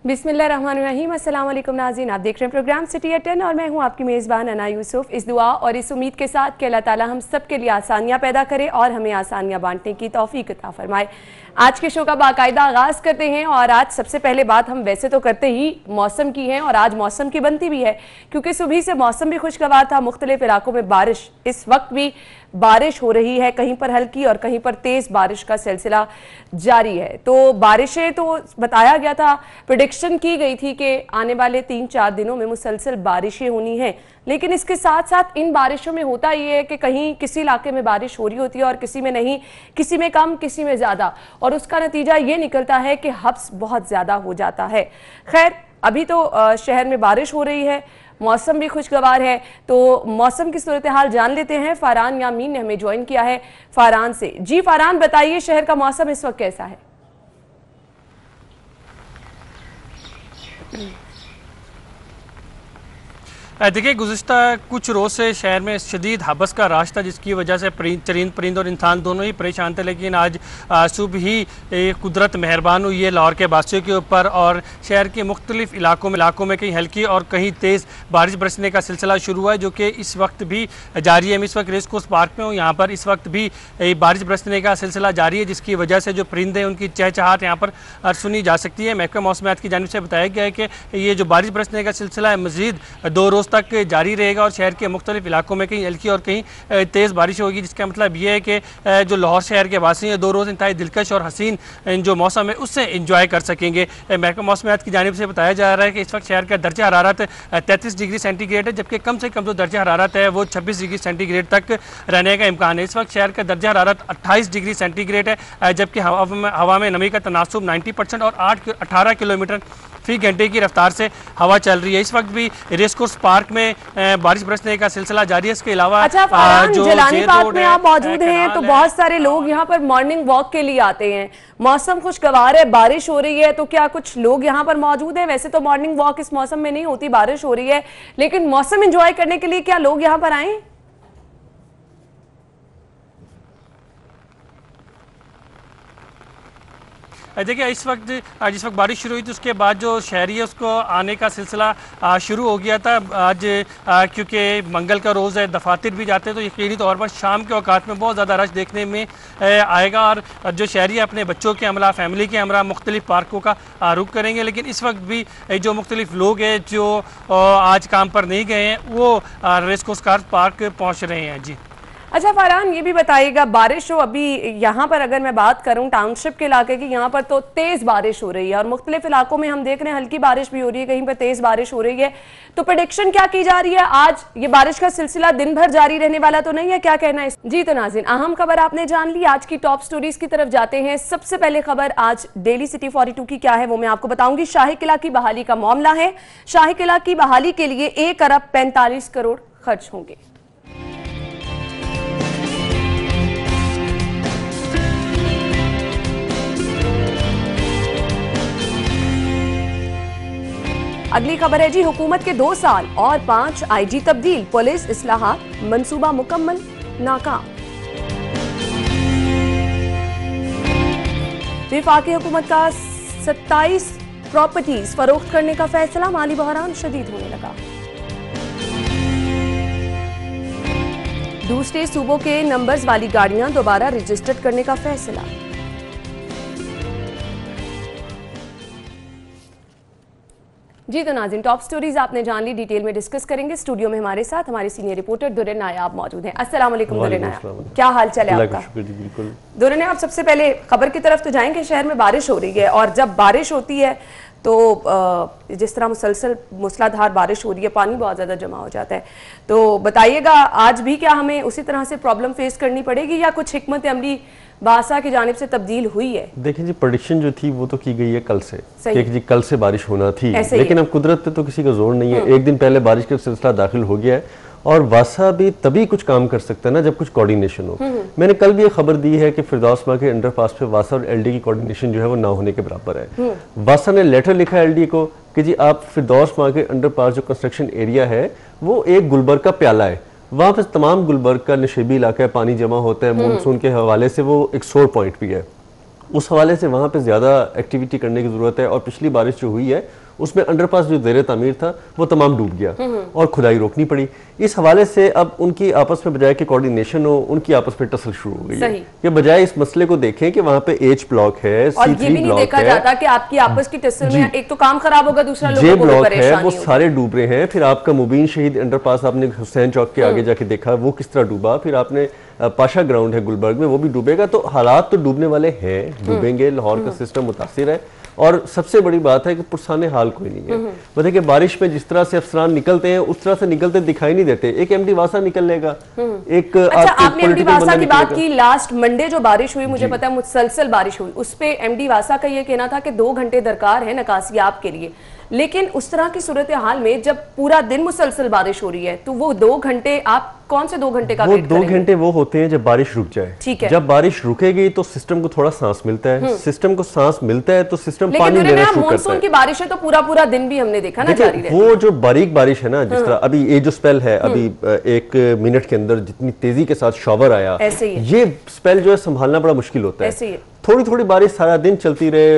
बिस्मिल्लाहिर्रहमानिर्रहीम। अस्सलाम वालेकुम नाज़रीन, आप देख रहे हैं प्रोग्राम सिटी एट 10 और मैं हूं आपकी मेज़बान अना यूसुफ। इस दुआ और इस उम्मीद के साथ कि अल्लाह ताला हम सब के लिए आसानियां पैदा करे और हमें आसानियां बांटने की तौफीक अता फरमाए। आज के शो का बाकायदा आगाज़ करते हैं और आज सबसे पहले बात हम वैसे तो करते ही मौसम की है और आज मौसम की बनती भी है क्योंकि सुबह से मौसम भी खुशगवार था। मुख्तलिफ इलाकों में बारिश, इस वक्त भी बारिश हो रही है, कहीं पर हल्की और कहीं पर तेज़ बारिश का सिलसिला जारी है। तो बारिशें तो बताया गया था, प्रेडिक्शन की गई थी कि आने वाले 3-4 दिनों में मुसलसल बारिशें होनी हैं, लेकिन इसके साथ साथ इन बारिशों में होता ये है कि कहीं किसी इलाके में बारिश हो रही होती है और किसी में नहीं, किसी में कम, किसी में ज़्यादा, और उसका नतीजा ये निकलता है कि हब्स बहुत ज़्यादा हो जाता है। खैर, अभी तो शहर में बारिश हो रही है, मौसम भी खुशगवार है, तो मौसम की सूरत हाल जान लेते हैं। फारान यामीन ने हमें ज्वाइन किया है फारान से। जी फारान, बताइए शहर का मौसम इस वक्त कैसा है? देखिए, गुज़िश्ता कुछ रोज़ से शहर में शदीद हबस का राश था जिसकी वजह से चरिंद परिंद और इंसान दोनों ही परेशान थे, लेकिन आज सुबह ही कुदरत मेहरबान हुई है लाहौर के बासियों के ऊपर और शहर के मुख्तलिफ इलाकों में कहीं हल्की और कहीं तेज़ बारिश बरसने का सिलसिला शुरू हुआ है, जो कि इस वक्त भी जारी है। मैं इस वक्त रेस कोर्स पार्क में हूँ, यहाँ पर इस वक्त भी बारिश बरसने का सिलसिला जारी है, जिसकी वजह से जो परिंदे हैं उनकी चहचहाट यहाँ पर सुनी जा सकती है। महकमा मौसमियात की जानिब से बताया गया है कि ये जो बारिश बरसने का सिलसिला है मज़ीद 2 रोज़ तक जारी रहेगा और शहर के मुख्तलिफ इलाकों में कहीं हल्की और कहीं तेज़ बारिश होगी, जिसका मतलब ये है कि जो लाहौर शहर के वासी हैं 2 रोज़ इंतहाई दिलकश और हसीन जो मौसम है उससे इंजॉय कर सकेंगे। महकमा मौसमियात की जानिब से बताया जा रहा है कि इस वक्त शहर का दर्जा हरारत 33 डिग्री सेंटीग्रेड है, जबकि कम से कम जो दर्जा हरारत है वो 26 डिग्री सेंटीग्रेड तक रहने का इम्कान है। इस वक्त शहर का दर्जा हरारत 28 डिग्री सेंटीग्रेड है, जबकि हवा में नमी का तनासुब 90% और 18 किलोमीटर फी घंटे की रफ्तार से हवा चल रही है। इस वक्त भी रेस कोर्स पार्क में बारिश बरसने का सिलसिला जारी है। इसके अलावा जो जिलानी पार्क में आप मौजूद हैं तो बहुत सारे लोग यहाँ पर मॉर्निंग वॉक के लिए आते हैं। मौसम खुशगवार है, बारिश हो रही है, तो क्या कुछ लोग यहाँ पर मौजूद हैं? वैसे तो मॉर्निंग वॉक इस मौसम में नहीं होती, बारिश हो रही है, लेकिन मौसम एंजॉय करने के लिए क्या लोग यहाँ पर आए? देखिए, जिस वक्त बारिश शुरू हुई थी उसके बाद जो शहरी है उसको आने का सिलसिला शुरू हो गया था। आज क्योंकि मंगल का रोज़ है, दफातर भी जाते हैं, तो यकीनी तौर पर शाम के औकात में बहुत ज़्यादा रश देखने में आएगा और जो शहरी अपने बच्चों के हमरा, फैमिली के हमरा मुख्तलिफ पार्कों का रुख करेंगे। लेकिन इस वक्त भी जो मुख्तलिफ लोग हैं जो आज काम पर नहीं गए हैं वो रेस कोर्स पार्क पहुँच रहे हैं। जी अच्छा फारान, ये भी बताइएगा, बारिश हो अभी यहाँ पर अगर मैं बात करूँ टाउनशिप के इलाके की, यहाँ पर तो तेज़ बारिश हो रही है और मुख्तलिफ इलाकों में हम देख रहे हैं हल्की बारिश भी हो रही है, कहीं पर तेज़ बारिश हो रही है, तो प्रेडिक्शन क्या की जा रही है? आज ये बारिश का सिलसिला दिन भर जारी रहने वाला तो नहीं है, क्या कहना है? जी तो नाज़रीन, अहम खबर आपने जान ली। आज की टॉप स्टोरीज की तरफ जाते हैं। सबसे पहले खबर आज डेली सिटी 42 की क्या है वो मैं आपको बताऊंगी। शाही किला की बहाली का मामला है। शाही किला की बहाली के लिए 1 अरब 45 करोड़ खर्च होंगे। अगली खबर है जी, हुकूमत के 2 साल और 5 IG तब्दील, पुलिस इस्लाहात मंसूबा मुकम्मल नाकाम। वफाकी हुकूमत का 27 प्रॉपर्टीज फरोख्त करने का फैसला, माली बहरान शदीद होने लगा। दूसरे सूबों के नंबर्स वाली गाड़ियां दोबारा रजिस्टर्ड करने का फैसला। जी तो नाज़रीन, टॉप स्टोरीज आपने जान ली, डिटेल में डिस्कस करेंगे। स्टूडियो में हमारे साथ हमारे सीनियर रिपोर्टर दुर्रे नायाब मौजूद हैं। अस्सलाम वालेकुम दुर्रे नायाब, क्या हाल चाल है आपका? दुर्रे नायाब, सबसे पहले खबर की तरफ तो जाएंगे। शहर में बारिश हो रही है और जब बारिश होती है तो जिस तरह मुसलसल मूसलाधार बारिश हो रही है, पानी बहुत ज़्यादा जमा हो जाता है, तो बताइएगा आज भी क्या हमें उसी तरह से प्रॉब्लम फेस करनी पड़ेगी या कुछ हिकमत अमली बासा की जानिब से तब्दील हुई है? देखिए जी, प्रेडिक्शन जो थी वो तो की गई है कल से कि जी कल से बारिश होना थी, लेकिन अब कुदरत पे तो किसी का जोर नहीं है। एक दिन पहले बारिश का सिलसिला दाखिल हो गया है और वासा भी तभी कुछ काम कर सकता है ना जब कुछ कोऑर्डिनेशन हो। मैंने कल भी ये खबर दी है कि फिरदौस माँ के अंडरपास पे वासा और LD की कोऑर्डिनेशन जो है वो ना होने के बराबर है। वासा ने लेटर लिखा LD को कि जी आप फिरदौस माँ के अंडरपास जो कंस्ट्रक्शन एरिया है वो एक गुलबर्ग का प्याला है, वहाँ पर तमाम गुलबर्ग का नशेबी इलाका है, पानी जमा होता है, मानसून के हवाले से वो एक सोर पॉइंट भी है। उस हवाले से वहाँ पे ज़्यादा एक्टिविटी करने की ज़रूरत है। और पिछली बारिश जो हुई है उसमें अंडरपास जो ज़ेरे तामीर था वो तमाम डूब गया और खुदाई रोकनी पड़ी। इस हवाले से अब उनकी आपस में बजाय कि कोऑर्डिनेशन हो, उनकी आपस में टसल शुरू हो गई है कि बजाय इस मसले को देखें कि वहाँ पे एच ब्लॉक है, और ये भी नहीं देखा जाता कि आपकी आपस की टसल में एक तो काम खराब होगा, दूसरा जे ब्लॉक है वो सारे डूब रहे हैं। फिर आपका मुबीन शहीद अंडरपास आपने हुसैन चौक के आगे जाके देखा वो किस तरह डूबा। फिर आपने पाशा ग्राउंड है गुलबर्ग में, वो भी डूबेगा। तो हालात तो डूबने वाले हैं, डूबेंगे। लाहौर का सिस्टम मुतासिर है और सबसे बड़ी बात है कि पुरसाने हाल कोई नहीं है। मतलब कि बारिश में जिस तरह से अफसरान निकलते हैं उस तरह से निकलते दिखाई नहीं देते। एक एमडी वासा निकल लेगा, एक अच्छा, आपने एमडी वासा की बात की। लास्ट मंडे जो बारिश हुई, मुझे पता है मुसलसल बारिश हुई, उस पे एमडी वासा का ये कहना था कि 2 घंटे दरकार है नकासियाब के लिए। लेकिन उस तरह की सूरत हाल में जब पूरा दिन मुसलसल बारिश हो रही है तो वो 2 घंटे आप कौन से 2 घंटे का वेट करेंगे? 2 घंटे वो होते हैं जब बारिश रुक जाए। ठीक है, जब बारिश रुकेगी तो सिस्टम को थोड़ा सांस मिलता है। सिस्टम को सांस मिलता है तो सिस्टम पानी लेना शुरू करता है। मानसून की बारिश है तो पूरा दिन भी हमने देखा ना जारी रहती है। वो जो बारीक बारिश है ना, जिस तरह अभी ये जो स्पेल है, अभी 1 मिनट के अंदर जितनी तेजी के साथ शॉवर आया, ये स्पेल जो है संभालना बड़ा मुश्किल होता है। थोड़ी थोड़ी बारिश सारा दिन चलती रहे,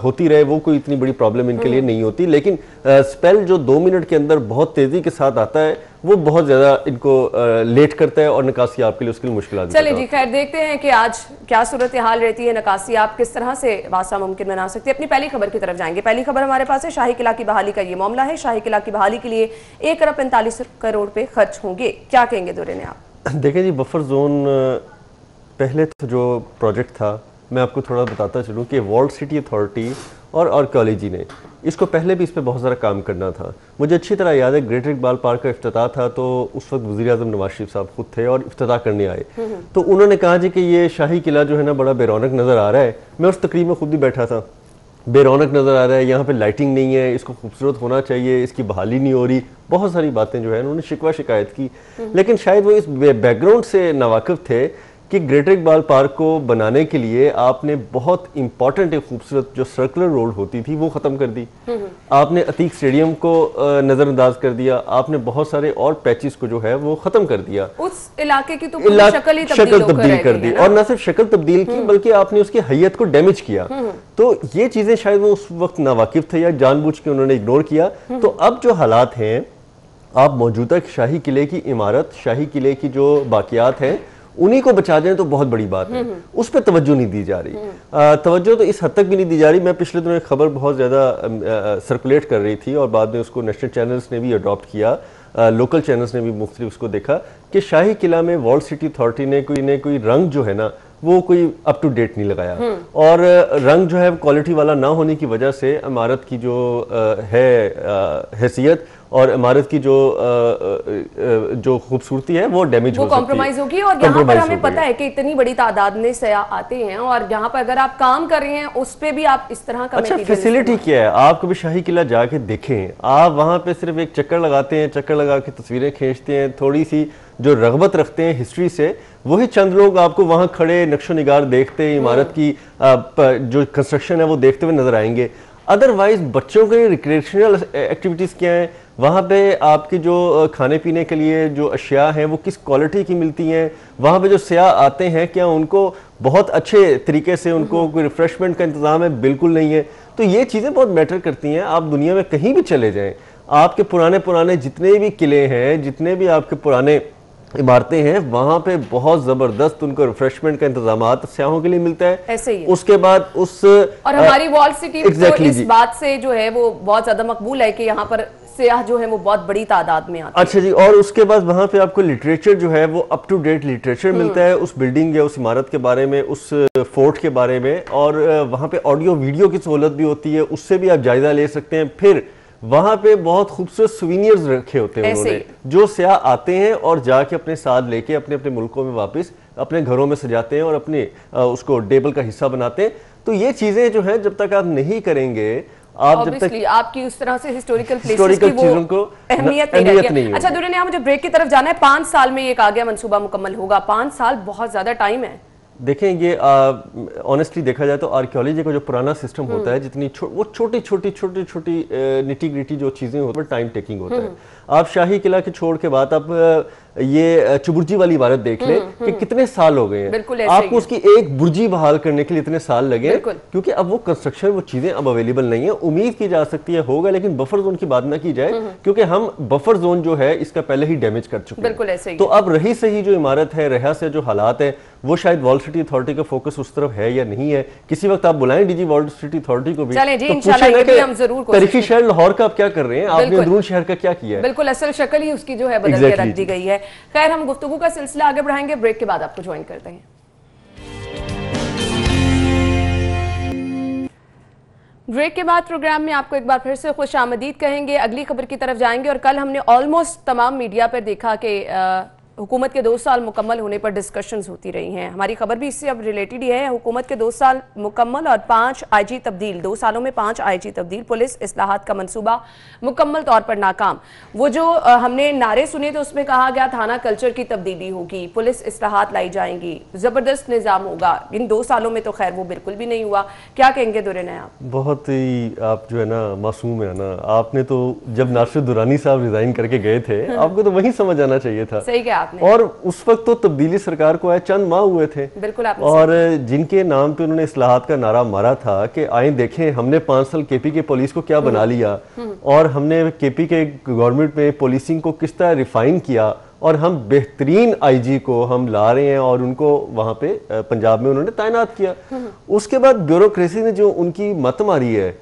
होती रहे, वो कोई इतनी बड़ी प्रॉब्लम इनके लिए नहीं होती। लेकिन स्पेल जो 2 मिनट के अंदर बहुत तेजी के साथ आता है वो बहुत ज्यादा इनको लेट करता है और नकासी आपके लिए उसके लिए मुश्किल आती है। चलिए जी, खैर देखते हैं कि आज क्या सूरत हाल रहती है, नकासी आप किस तरह से वासा मुमकिन बना सकते हैं। अपनी पहली खबर की तरफ जाएंगे। पहली खबर हमारे पास है, शाही किला की बहाली का ये मामला है। शाही किला की बहाली के लिए 1 अरब 45 करोड़ रुपए खर्च होंगे। क्या कहेंगे दुर्रे ने आप? देखें जी, बफर जोन पहले तो जो प्रोजेक्ट था, मैं आपको थोड़ा बताता चलूँ कि वर्ल्ड सिटी अथॉरिटी और आर्कियोलॉजी ने इसको पहले भी इस पर बहुत सारा काम करना था। मुझे अच्छी तरह याद है ग्रेटर इकबाल पार्क का इफ्तिताह था तो उस वक्त वज़ीर आज़म नवाज शरीफ साहब खुद थे और इफ्तिताह करने आए। तो उन्होंने कहा जी कि ये शाही किला जो है ना बड़ा बेरौनक नज़र आ रहा है। मैं उस तकरीब में खुद भी बैठा था। बेरौनक नज़र आ रहा है, यहाँ पे लाइटिंग नहीं है, इसको खूबसूरत होना चाहिए, इसकी बहाली नहीं हो रही, बहुत सारी बातें जो है उन्होंने शिकवा शिकायत की। लेकिन शायद वो इस बैकग्राउंड से नावाकिफ थे कि ग्रेटर इकबाल पार्क को बनाने के लिए आपने बहुत इंपॉर्टेंट एक खूबसूरत जो सर्कुलर रोड होती थी वो ख़त्म कर दी। आपने अतीक स्टेडियम को नज़रअंदाज कर दिया। आपने बहुत सारे और पैचेस को जो है वो ख़त्म कर दिया। उस इलाके की तो शक्ल तब्दील कर दी और न सिर्फ शक्ल तब्दील की बल्कि आपने उसकी हैयत को डैमेज किया। तो ये चीज़ें शायद वो उस वक्त नावाकिफ थे या जानबूझ के उन्होंने इग्नोर किया। तो अब जो हालात हैं, आप मौजूदा शाही किले की इमारत, शाही किले की जो बाकियात हैं उन्हीं को बचा दें तो बहुत बड़ी बात है। उस पर तवज्जो नहीं दी जा रही। तवज्जो तो इस हद तक भी नहीं दी जा रही। मैं पिछले दिनों एक खबर बहुत ज़्यादा सर्कुलेट कर रही थी और बाद में उसको नेशनल चैनल्स ने भी अडॉप्ट किया, लोकल चैनल्स ने भी मुख्तलिफ उसको देखा कि शाही किला में वर्ल्ड सिटी अथॉरिटी ने कोई रंग जो है ना वो कोई अप टू डेट नहीं लगाया और रंग जो है क्वालिटी वाला ना होने की वजह से इमारत की जो है हैसियत और इमारत की जो खूबसूरती है वो डैमेज हो सकती है, कॉम्प्रोमाइज होगी। और यहाँ पर हमें पता है कि इतनी बड़ी तादाद में सयाह आते हैं और यहाँ पर अगर आप काम कर रहे हैं उस पे भी आप इस तरह का अच्छा फैसिलिटी क्या है। आप कभी शाही किला जाके देखें, आप वहाँ पे सिर्फ एक चक्कर लगाते हैं, चक्कर लगा के तस्वीरें खींचते हैं, थोड़ी सी जो रगबत रखते हैं हिस्ट्री से वही चंद लोग आपको वहाँ खड़े नक्शो निगार देखते इमारत की जो कंस्ट्रक्शन है वो देखते हुए नजर आएंगे। अदरवाइज बच्चों के रिक्रिएशनल एक्टिविटीज़ क्या हैं, वहाँ पे आपकी जो खाने पीने के लिए जो अशिया हैं वो किस क्वालिटी की मिलती हैं, वहाँ पे जो सयाह आते हैं क्या उनको बहुत अच्छे तरीके से उनको कोई रिफ्रेशमेंट का इंतज़ाम है, बिल्कुल नहीं है। तो ये चीज़ें बहुत मैटर करती हैं। आप दुनिया में कहीं भी चले जाएं, आपके पुराने जितने भी किले हैं, जितने भी आपके पुराने इमारतें हैं, वहां पे बहुत जबरदस्त उनको रिफ्रेशमेंट का इंतजाम सयाहों के लिए मिलता है। ऐसे ही है। उसके बाद और हमारी वॉल सिटी तो इस बात से जो है वो बहुत ज्यादा मकबूल है कि यहाँ पर सयाह जो है वो बहुत बड़ी तादाद में आते हैं। अच्छा जी, और उसके बाद वहाँ पे आपको लिटरेचर जो है वो अप टू डेट लिटरेचर मिलता है उस बिल्डिंग या उस इमारत के बारे में, उस फोर्ट के बारे में, और वहाँ पे ऑडियो वीडियो की सहूलत भी होती है, उससे भी आप जायजा ले सकते हैं। फिर वहाँ पे बहुत खूबसूरत सुवीनियर्स रखे होते हैं उन्होंने, जो सयाह आते हैं और जाके अपने साथ लेके अपने अपने मुल्कों में वापस अपने घरों में सजाते हैं और अपने उसको टेबल का हिस्सा बनाते हैं। तो ये चीजें जो है जब तक आप नहीं करेंगे, आप जब तक आपकी उस तरह से हिस्टोरिकल प्लेसेस की वो को अहमियत नहीं है। अच्छा दुर्रे ने मुझे ब्रेक की तरफ जाना है। 5 साल में ये कहा गया मंसूबा मुकम्मल होगा। 5 साल बहुत ज्यादा टाइम है। देखें ये ऑनेस्टली देखा जाए तो आर्कियोलॉजी का जो पुराना सिस्टम होता है, जितनी वो छोटी छोटी निटी ग्रिटी जो चीजें होती है टाइम टेकिंग होता है। आप शाही किला के छोड़ के बाद आप ये चुबुर्जी वाली इमारत देख लें कि कितने साल हो गए हैं, आपको उसकी एक बुर्जी बहाल करने के लिए इतने साल लगे, क्योंकि अब वो कंस्ट्रक्शन, वो चीजें अब अवेलेबल नहीं है। उम्मीद की जा सकती है होगा, लेकिन बफर जोन की बात ना की जाए, क्योंकि हम बफर जोन जो है इसका पहले ही डैमेज कर चुके हैं। तो अब रही सही जो इमारत है, रहा से जो हालात है, वो शायद वॉल सिटी अथॉरिटी का फोकस उस तरफ है या नहीं है। किसी वक्त आप बुलाएं डीजी वॉल सिटी अथॉरिटी को भी, तो तारीखी शहर लाहौर का आप क्या कर रहे हैं, आपने अंदरून शहर का क्या किया है। बिल्कुल असल शक्ल ही उसकी जो है बदल के रख दी गई है। खैर, हम गुफ्तगू का सिलसिला आगे बढ़ाएंगे, ब्रेक के बाद आपको ज्वाइन करते हैं। ब्रेक के बाद प्रोग्राम में आपको एक बार फिर से खुश आमदीद कहेंगे। अगली खबर की तरफ जाएंगे। और कल हमने ऑलमोस्ट तमाम मीडिया पर देखा कि हुकूमत के 2 साल मुकम्मल होने पर डिस्कशंस होती रही हैं। हमारी खबर भी इससे अब रिलेटेड ही है। हुकूमत के 2 साल मुकम्मल और 5 आईजी तब्दील, 2 सालों में 5 आईजी तब्दील, पुलिस इस्लाहात का मंसूबा मुकम्मल तौर पर नाकाम। वो जो हमने नारे सुने तो उसमें कहा गया थाना कल्चर की तब्दीली होगी, पुलिस इस्लाहात लाई जाएंगी, जबरदस्त निज़ाम होगा। इन 2 सालों में तो खैर वो बिल्कुल भी नहीं हुआ। क्या कहेंगे दुर्रे आप? बहुत ही आप जो है ना मासूम है ना। आपने तो जब नासिर दुरानी साहब रिजाइन करके गए थे, आपको तो वहीं समझ आना चाहिए था। सही क्या और उस वक्त तो तब्दीली सरकार को आए चंद माह हुए थे। बिल्कुल आपने और जिनके नाम पे उन्होंने इस्लाहात का नारा मारा था कि आए देखें हमने 5 साल केपी के पुलिस को क्या बना लिया, और हमने केपी के गवर्नमेंट में पुलिसिंग को किस तरह रिफाइन किया, और हम बेहतरीन आईजी को हम ला रहे हैं और उनको वहां पे पंजाब में उन्होंने तैनात किया। उसके बाद ब्यूरोक्रेसी ने जो उनकी मत मारी है,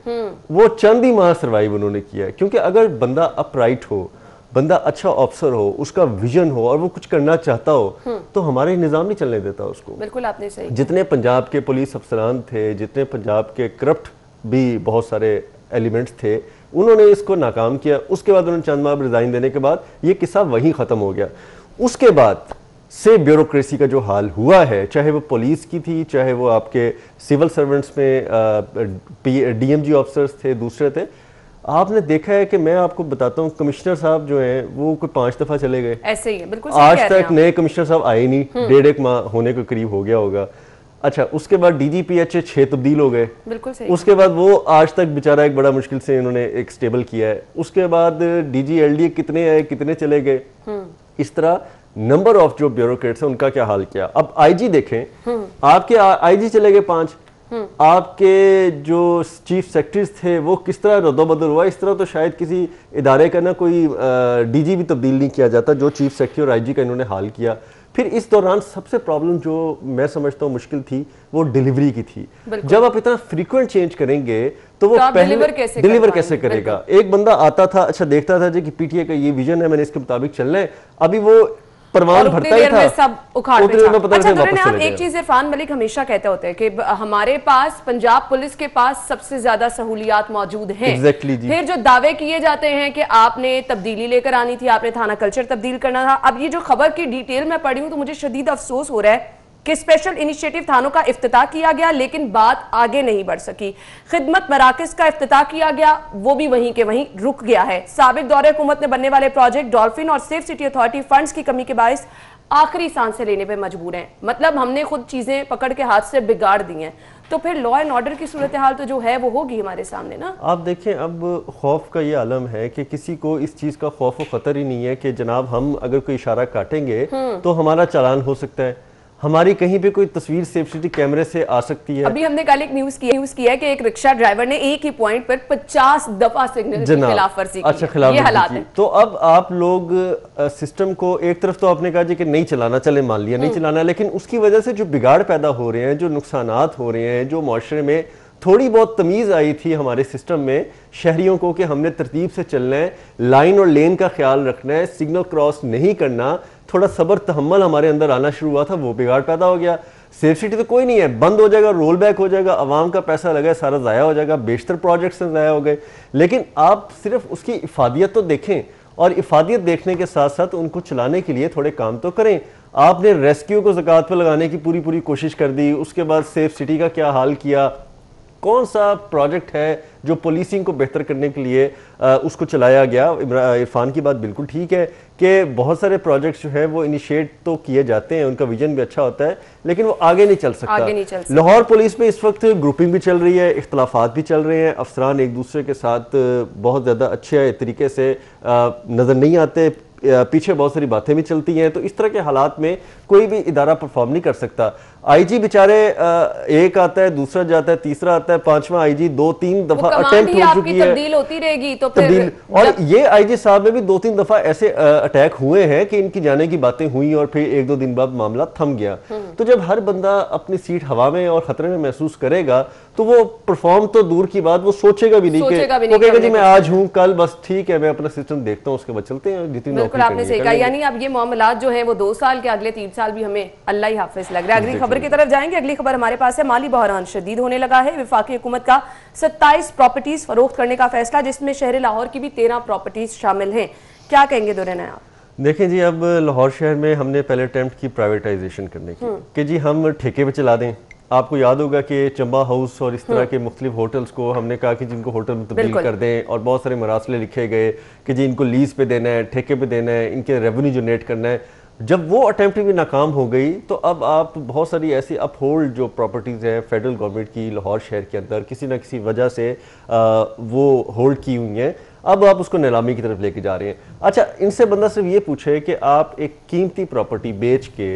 वो चंद ही माह सर्वाइव उन्होंने किया है। क्योंकि अगर बंदा अपराइट हो, बंदा अच्छा ऑफिसर हो, उसका विजन हो और वो कुछ करना चाहता हो, तो हमारे निजाम नहीं चलने देता उसको। बिल्कुल आपने सही। जितने पंजाब के पुलिस अफसरान थे, जितने पंजाब के करप्ट भी बहुत सारे एलिमेंट्स थे, उन्होंने इसको नाकाम किया। उसके बाद उन्होंने चंद माह रिजाइन देने के बाद ये किस्सा वहीं खत्म हो गया। उसके बाद से ब्यूरोक्रेसी का जो हाल हुआ है, चाहे वो पुलिस की थी, चाहे वो आपके सिविल सर्वेंट्स में डीएमजी ऑफिसर्स थे, दूसरे थे, आपने देखा है कि मैं आपको बताता हूँ, कमिश्नर साहब जो हैं वो कोई 5 दफा चले गए, ऐसे ही है। बिल्कुल आज तक नए कमिश्नर साहब आए नहीं, 1.5 माह होने के करीब हो गया होगा। अच्छा, उसके बाद डीजीपीएच 6 तब्दील हो गए। बिल्कुल सही। उसके बाद वो आज तक बेचारा एक बड़ा मुश्किल से इन्होंने एक स्टेबल किया है। उसके बाद डीजीएलडी कितने आए, कितने चले गए। इस तरह नंबर ऑफ जो ब्यूरोक्रेट्स हैं उनका क्या हाल किया। अब आईजी देखें, आपके आईजी चले गए 5, आपके जो चीफ सेक्रेटरीज थे वो किस तरह रद्दोबदल हुआ। इस तरह तो शायद किसी इदारे का ना कोई डीजी भी तब्दील नहीं किया जाता जो चीफ सेक्रेटरी और आईजी का इन्होंने हाल किया। फिर इस दौरान सबसे प्रॉब्लम जो मैं समझता हूँ मुश्किल थी, वो डिलीवरी की थी। जब आप इतना फ्रीक्वेंट चेंज करेंगे तो वो पहले डिलीवर कैसे करेगा। एक बंदा आता था, अच्छा देखता था जी कि पीटीए का ये विजन है, मैंने इसके मुताबिक चलना है, अभी वो परवान भरता ही था, सब उखाड़ पे। अच्छा दुर्रे आप एक चीज इरफान मलिक हमेशा कहते होते हैं कि हमारे पास पंजाब पुलिस के पास सबसे ज्यादा सहूलियात मौजूद हैं। फिर जो दावे किए जाते हैं कि आपने तब्दीली लेकर आनी थी, आपने थाना कल्चर तब्दील करना था। अब ये जो खबर की डिटेल में पढ़ी हूं तो मुझे शदीद अफसोस हो रहा है कि स्पेशल इनिशिएटिव थानों का इफ्तिताह किया गया, लेकिन बात आगे नहीं बढ़ सकी। खिदमत मराकज का इफ्तिताह किया गया, वो भी वहीं के वहीं रुक गया है। साबिक दौरे हुकूमत में बनने वाले प्रोजेक्ट डॉल्फिन और सेफ सिटी अथॉरिटी फंड्स की कमी के बायस आखिरी सांसें लेने पे मजबूर हैं। मतलब हमने खुद चीजें पकड़ के हाथ से बिगाड़ दी हैं। तो फिर लॉ एंड ऑर्डर की सूरत हाल तो जो है वो होगी हमारे सामने ना। आप देखें, अब खौफ का ये आलम है कि किसी को इस चीज का खौफ व खतर ही नहीं है कि जनाब हम अगर कोई इशारा काटेंगे तो हमारा चालान हो सकता है, हमारी कहीं पे कोई तस्वीर सेफ सिटी कैमरे से आ सकती है। अभी हमने कल एक न्यूज किया है कि एक रिक्शा ड्राइवर ने एक ही पॉइंट पर 50 दफा सिग्नल की खिलाफवर्जी की। अच्छा, खिलाफवर्जी ये हालात है। तो अब आप लोग सिस्टम को एक तरफ तो आपने कहा जी कि नहीं चलाना, चले मान लिया नहीं चलाना, लेकिन उसकी वजह से जो बिगाड़ पैदा हो रहे हैं, जो नुकसानात हो रहे हैं, जो मुआशरे में थोड़ी बहुत तमीज़ आई थी हमारे सिस्टम में शहरियों को कि हमने तरतीब से चलना है, लाइन और लेन का ख्याल रखना है, सिग्नल क्रॉस नहीं करना, थोड़ा सब्र तहम्मुल हमारे अंदर आना शुरू हुआ था, वो बिगाड़ पैदा हो गया। सेफ सिटी तो कोई नहीं है, बंद हो जाएगा, रोल बैक हो जाएगा, आवाम का पैसा लगा सारा ज़ाया हो जाएगा, बेशतर प्रोजेक्ट्स ज़ाया हो गए। लेकिन आप सिर्फ उसकी इफादियत तो देखें, और इफादियत देखने के साथ साथ उनको चलाने के लिए थोड़े काम तो करें। आपने रेस्क्यू को ज़कात पर लगाने की पूरी कोशिश कर दी, उसके बाद सेफ सिटी का क्या हाल किया, कौन सा प्रोजेक्ट है जो पुलिसिंग को बेहतर करने के लिए उसको चलाया गया। इरफान की बात बिल्कुल ठीक है कि बहुत सारे प्रोजेक्ट्स जो है वो इनिशिएट तो किए जाते हैं, उनका विजन भी अच्छा होता है, लेकिन वो आगे नहीं चल सकता। लाहौर पुलिस में इस वक्त ग्रुपिंग भी चल रही है, इख्तलाफात भी चल रहे हैं, अफसरान एक दूसरे के साथ बहुत ज़्यादा अच्छे तरीके से नज़र नहीं आते, पीछे बहुत सारी बातें भी चलती हैं। तो इस तरह के हालात में कोई भी इदारा परफॉर्म नहीं कर सकता। आईजी बेचारे एक आता है, दूसरा जाता है, तीसरा आता है, पांचवा आईजी 2-3 दफा अटेम्प्ट हो चुकी है, तब्दील होती रहेगी तो फिर और ये आईजी साहब में भी 2-3 दफा ऐसे अटैक हुए हैं कि इनकी जाने की बातें हुई और फिर 1-2 दिन बाद मामला थम गया। तो जब हर बंदा अपनी सीट हवा में और खतरे में महसूस करेगा तो वो परफॉर्म तो दूर की बात, वो सोचेगा भी नहीं कि वो कहेगा जी मैं आज हूँ, कल बस ठीक है मैं अपना सिस्टम देखता हूँ, उसके बाद चलते हैं जितनी नौकरी करनी है। आपने सही कहा, यानी अब ये मामलात जो हैं वो 2 साल के अगले 3 साल भी हमें अल्लाह ही हाफिज लग रहा है। अगली खबर की तरफ जाएंगे। अगली खबर हमारे पास है, माली बहरान शदीद होने लगा है। वफाकी हुकूमत का 27 प्रॉपर्टीज फरोख्त करने का फैसला, जिसमें शहर लाहौर की भी 13 प्रॉपर्टीज शामिल हैं। क्या कहेंगे दुर्रन आप? देखें जी, अब लाहौर शहर में हमने पहले अटेम्प्ट की प्राइवेटाइजेशन करने की कि जी हम ठेके पे चला दें। आपको याद होगा कि चंबा हाउस और इस तरह के मुख्तलिफ होटल्स को हमने कहा कि जिनको होटल में तब्दील कर दें, और बहुत सारे मरासले लिखे गए कि जी इनको लीज पे देना है, ठेके पे देना है, इनके रेवेन्यू जनरेट करना है। जब वो अटेम्प्ट भी नाकाम हो गई तो अब आप बहुत सारी ऐसी अपहोल्ड जो प्रॉपर्टीज़ हैं फेडरल गवर्नमेंट की लाहौर शहर के अंदर किसी ना किसी वजह से वो होल्ड की हुई हैं, अब आप उसको नीलामी की तरफ लेके जा रहे हैं। अच्छा, इनसे बंदा सिर्फ ये पूछे कि आप एक कीमती प्रॉपर्टी बेच के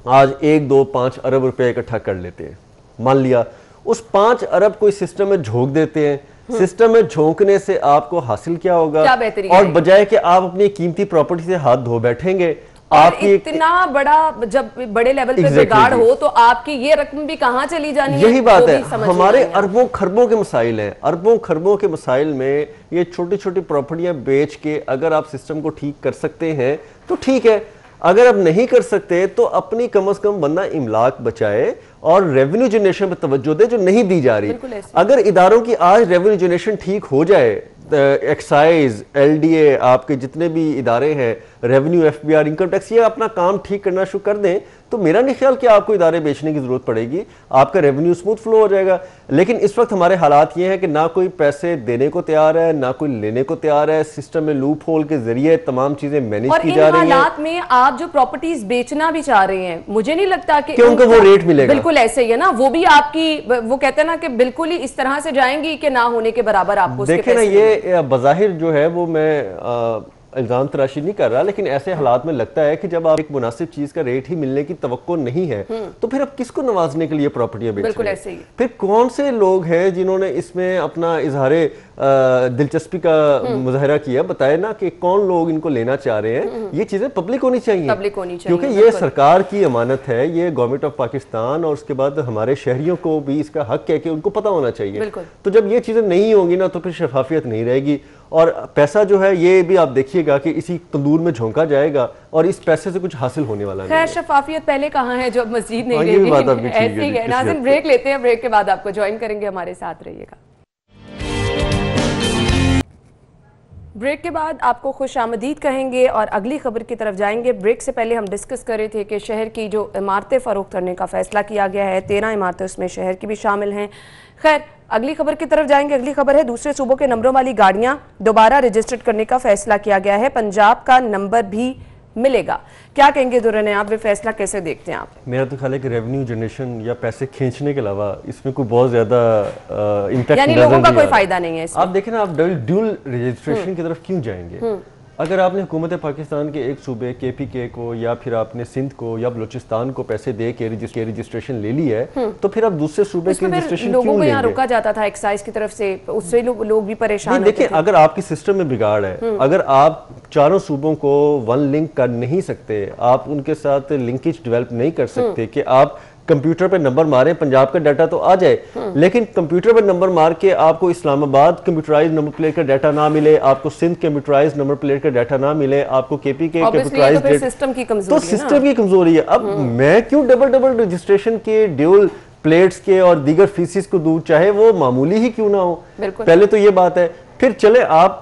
आज 1-2-5 अरब रुपए इकट्ठा कर लेते हैं, मान लिया उस 5 अरब कोई सिस्टम में झोंक देते हैं, सिस्टम में झोंकने से आपको हासिल क्या होगा? और बजाय कि आप अपनी कीमती प्रॉपर्टी से हाथ धो बैठेंगे, आपकी इतना बड़ा जब बड़े लेवल पे बिगाड़ हो तो आपकी ये रकम भी कहां चली जानी है? यही बात है, हमारे अरबों खरबों के मसाइल हैं। अरबों खरबों के मसाइल में ये छोटी छोटी प्रॉपर्टियां बेच के अगर आप सिस्टम को ठीक कर सकते हैं तो ठीक है, अगर आप नहीं कर सकते तो अपनी कम से कम बंदा इमलाक बचाए और रेवेन्यू जनरेशन पर तवज्जो दे जो नहीं दी जा रही। अगर इदारों की आज रेवेन्यू जनरेशन ठीक हो जाए, एक्साइज, एलडीए, आपके जितने भी इदारे हैं, रेवेन्यू, एफबीआर, इनकम टैक्स, ये अपना काम ठीक करना शुरू कर दें तो मेरा नहीं ख्याल कि आपको इदारे बेचने की जरूरत पड़ेगी, आपका रेवेन्यू स्मूथ फ्लो हो जाएगा। लेकिन इस वक्त हमारे हालात ये हैं कि ना कोई पैसे देने को तैयार है, ना कोई लेने को तैयार है। सिस्टम में लूप होल के जरिए तमाम चीजें मैनेज की जा रही हैं। हालात में आप जो प्रॉपर्टीज बेचना भी चाह रहे हैं, मुझे नहीं लगता कि उनको वो रेट मिलेगा। बिल्कुल ऐसे ही है ना, वो भी आपकी, वो कहते हैं ना कि बिल्कुल ही इस तरह से जाएंगी कि ना होने के बराबर आपको देखे ना। ये बज़ाहिर जो है वो मैं इल्ज़ाम तराशी नहीं कर रहा, लेकिन ऐसे हालात में लगता है कि जब आप एक मुनासिब चीज का रेट ही मिलने की तवक्को नहीं है तो फिर आप किसको नवाजने के लिए प्रॉपर्टियां बेच रहे हैं? फिर कौन से लोग हैं जिन्होंने इसमें अपना इजहारे दिलचस्पी का मुजाहरा किया? बताए ना कि कौन लोग इनको लेना चाह रहे हैं। ये चीजें पब्लिक होनी चाहिए, क्योंकि ये सरकार की अमानत है, ये गवर्नमेंट ऑफ पाकिस्तान, और उसके बाद हमारे शहरियों को भी इसका हक है कि उनको पता होना चाहिए। तो जब ये चीजें नहीं होंगी ना तो फिर शफाफियत नहीं रहेगी, और पैसा जो है ये भी आप देखिएगा कि इसी तंदूर में झोंका जाएगा और इस पैसे से कुछ हासिल होने वाला नहीं है। शफाफियत पहले कहाँ है जब मस्जिद नहीं रही? ऐसे ही है। नाज़रीन, ब्रेक लेते हैं, ब्रेक के बाद आपको ज्वाइन करेंगे, हमारे साथ रहिएगा। ब्रेक के बाद आपको खुश आमदीद कहेंगे और अगली खबर की तरफ जाएंगे। ब्रेक से पहले हम डिस्कस कर रहे थे कि शहर की जो इमारतें फ़रोख्त करने का फैसला किया गया है, 13 इमारतें उसमें शहर की भी शामिल हैं। खैर, अगली खबर की तरफ जाएंगे। अगली खबर है, दूसरे सूबों के नंबरों वाली गाड़ियां दोबारा रजिस्टर्ड करने का फैसला किया गया है। पंजाब का नंबर भी मिलेगा। क्या कहेंगे दुर्रन आप, ये फैसला कैसे देखते हैं आप? मेरा तो ख्याल है कि रेवेन्यू जनरेशन या पैसे खींचने के अलावा इसमें कोई बहुत ज्यादा इम्पैक्ट, यानी लोगों का कोई फायदा नहीं है इसमें। आप देखें ना, आप ड्यूल रजिस्ट्रेशन की तरफ क्यों जाएंगे? अगर आपने हुकूमत पाकिस्तान के एक सूबे KPK को या फिर आपने सिंध को या बलूचिस्तान को पैसे दे के रजिस्ट्रेशन ले ली है तो फिर आप दूसरे सूबे की रजिस्ट्रेशन क्यों लेंगे? यहाँ रुका जाता था एक्साइज की तरफ से, उससे लोग भी परेशान। देखिए, अगर आपकी सिस्टम में बिगाड़ है, अगर आप चारों सूबों को वन लिंक कर नहीं सकते, आप उनके साथ लिंकेज डेवलप नहीं कर सकते कि आप कंप्यूटर पे नंबर मारे, पंजाब का डाटा तो आ जाए, लेकिन कंप्यूटर पे नंबर मार के आपको इस्लामाबाद कंप्यूटराइज नंबर प्लेट का डाटा ना मिले, आपको सिंध कंप्यूटराइज नंबर प्लेट का डाटा ना मिले, आपको KPK कंप्यूटराइज, तो सिस्टम की कमजोरी है। अब मैं क्यों डबल रजिस्ट्रेशन के ड्यूल प्लेट्स के और दीगर फीसिस को दूं, चाहे वो मामूली ही क्यों ना हो? पहले तो ये बात है। फिर चले आप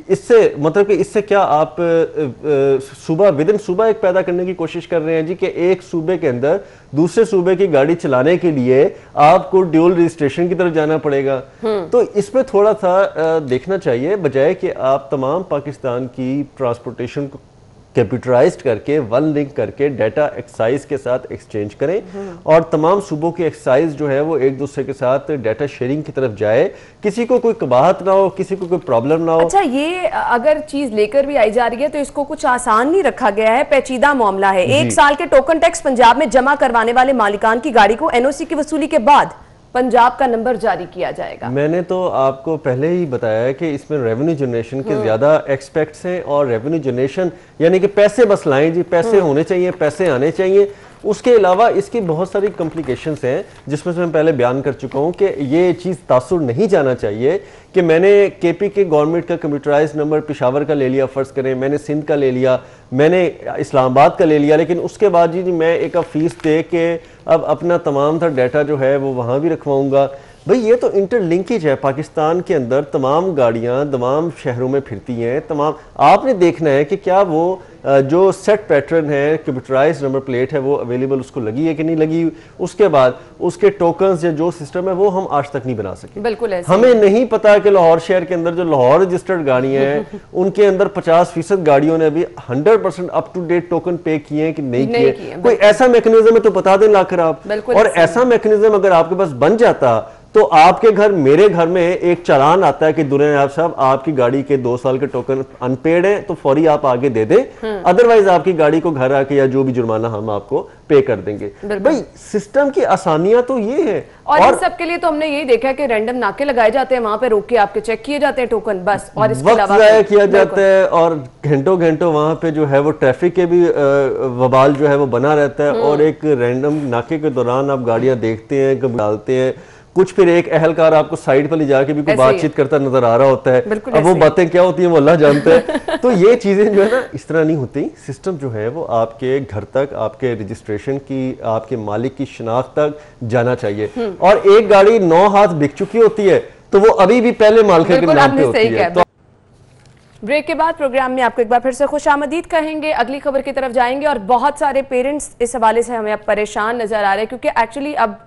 इससे मतलब कि इससे क्या आप सुबह विदिन सुबह एक पैदा करने की कोशिश कर रहे हैं जी कि एक सूबे के अंदर दूसरे सूबे की गाड़ी चलाने के लिए आपको ड्यूल रजिस्ट्रेशन की तरफ जाना पड़ेगा। तो इसमें थोड़ा सा देखना चाहिए, बजाय कि आप तमाम पाकिस्तान की ट्रांसपोर्टेशन को कंप्यूटराइज्ड करके वन लिंक करके डाटा एक्साइज के साथ एक्सचेंज करें और तमाम सूबों की एक्साइज जो है वो एक दूसरे के साथ डाटा शेयरिंग की तरफ जाए, किसी को कोई कबाहत ना हो, किसी को कोई प्रॉब्लम ना हो। अच्छा, ये अगर चीज लेकर भी आई जा रही है तो इसको कुछ आसान नहीं रखा गया है, पेचीदा मामला है। 1 साल के टोकन टैक्स पंजाब में जमा करवाने वाले मालिकान की गाड़ी को एनओसी की वसूली के बाद पंजाब का नंबर जारी किया जाएगा। मैंने तो आपको पहले ही बताया कि इसमें रेवेन्यू जनरेशन के ज्यादा एक्सपेक्ट्स हैं और रेवेन्यू जनरेशन यानी कि पैसे बस लाएं जी, पैसे होने चाहिए, पैसे आने चाहिए। उसके अलावा इसकी बहुत सारी कॉम्प्लिकेशंस हैं जिसमें से मैं पहले बयान कर चुका हूं कि ये चीज़ तासुर नहीं जाना चाहिए कि मैंने केपी के गवर्नमेंट का कंप्यूटराइज नंबर पेशावर का ले लिया, फ़र्ज़ करें मैंने सिंध का ले लिया, मैंने इस्लामाबाद का ले लिया, लेकिन उसके बाद जी मैं एक फीस दे के अब अपना तमाम था डाटा जो है वो वहाँ भी रखवाऊँगा। भाई ये तो इंटरलिंकेज है, पाकिस्तान के अंदर तमाम गाड़ियाँ तमाम शहरों में फिरती हैं, तमाम आपने देखना है कि क्या वो जो सेट पैटर्न है, कंप्यूटराइज नंबर प्लेट है वो अवेलेबल उसको लगी है कि नहीं लगी, उसके बाद उसके टोकन्स या जो सिस्टम है वो हम आज तक नहीं बना सके। बिल्कुल ऐसे हमें नहीं पता कि लाहौर शहर के अंदर जो लाहौर रजिस्टर्ड गाड़ियाँ हैं उनके अंदर 50% गाड़ियों ने अभी 100% अप टू डेट टोकन पे किए हैं कि नहीं किए। कोई ऐसा मैकेनिज्म है तो बता दें लाकर आप, और ऐसा मैकेनिज्म अगर आपके पास बन जाता तो आपके घर मेरे घर में एक चालान आता है कि दुल्हन साहब आपकी गाड़ी के 2 साल के टोकन अनपेड है तो फौरी आप आगे दे दें, अदरवाइज आपकी गाड़ी को घर आके या जो भी जुर्माना हम आपको पे कर देंगे। भाई सिस्टम की आसानियां तो ये है। और इन सब के लिए तो हमने यही देखा है कि रैंडम नाके लगाए जाते हैं, वहां पे रोक के आपके चेक किए जाते हैं टोकन बस, और इसके अलावा वक्त किया जाता है और घंटों घंटों वहां पे जो है वो ट्रैफिक के भी वबाल जो है वो बना रहता है। और एक रैंडम नाके के दौरान आप गाड़ियां देखते हैं, कभी डालते हैं, कुछ फिर एक अहलकार आपको साइड पर ले जाके भी कोई बातचीत करता नजर आ रहा होता है। अब वो बातें क्या होती हैं वो अल्लाह जानता है। तो ये चीजें जो है ना इस तरह नहीं होती। सिस्टम जो है वो आपके घर तक, आपके रजिस्ट्रेशन की, आपके मालिक की शिनाख्त तक जाना चाहिए। और एक गाड़ी 9 हाथ बिक चुकी होती है तो वो अभी भी पहले मालिक के नाम पे होती है। ब्रेक के बाद प्रोग्राम में आपको एक बार फिर से खुशामदीद कहेंगे। अगली खबर की तरफ जाएंगे और बहुत सारे पेरेंट्स इस हवाले से हमें अब परेशान नजर आ रहे हैं क्योंकि एक्चुअली अब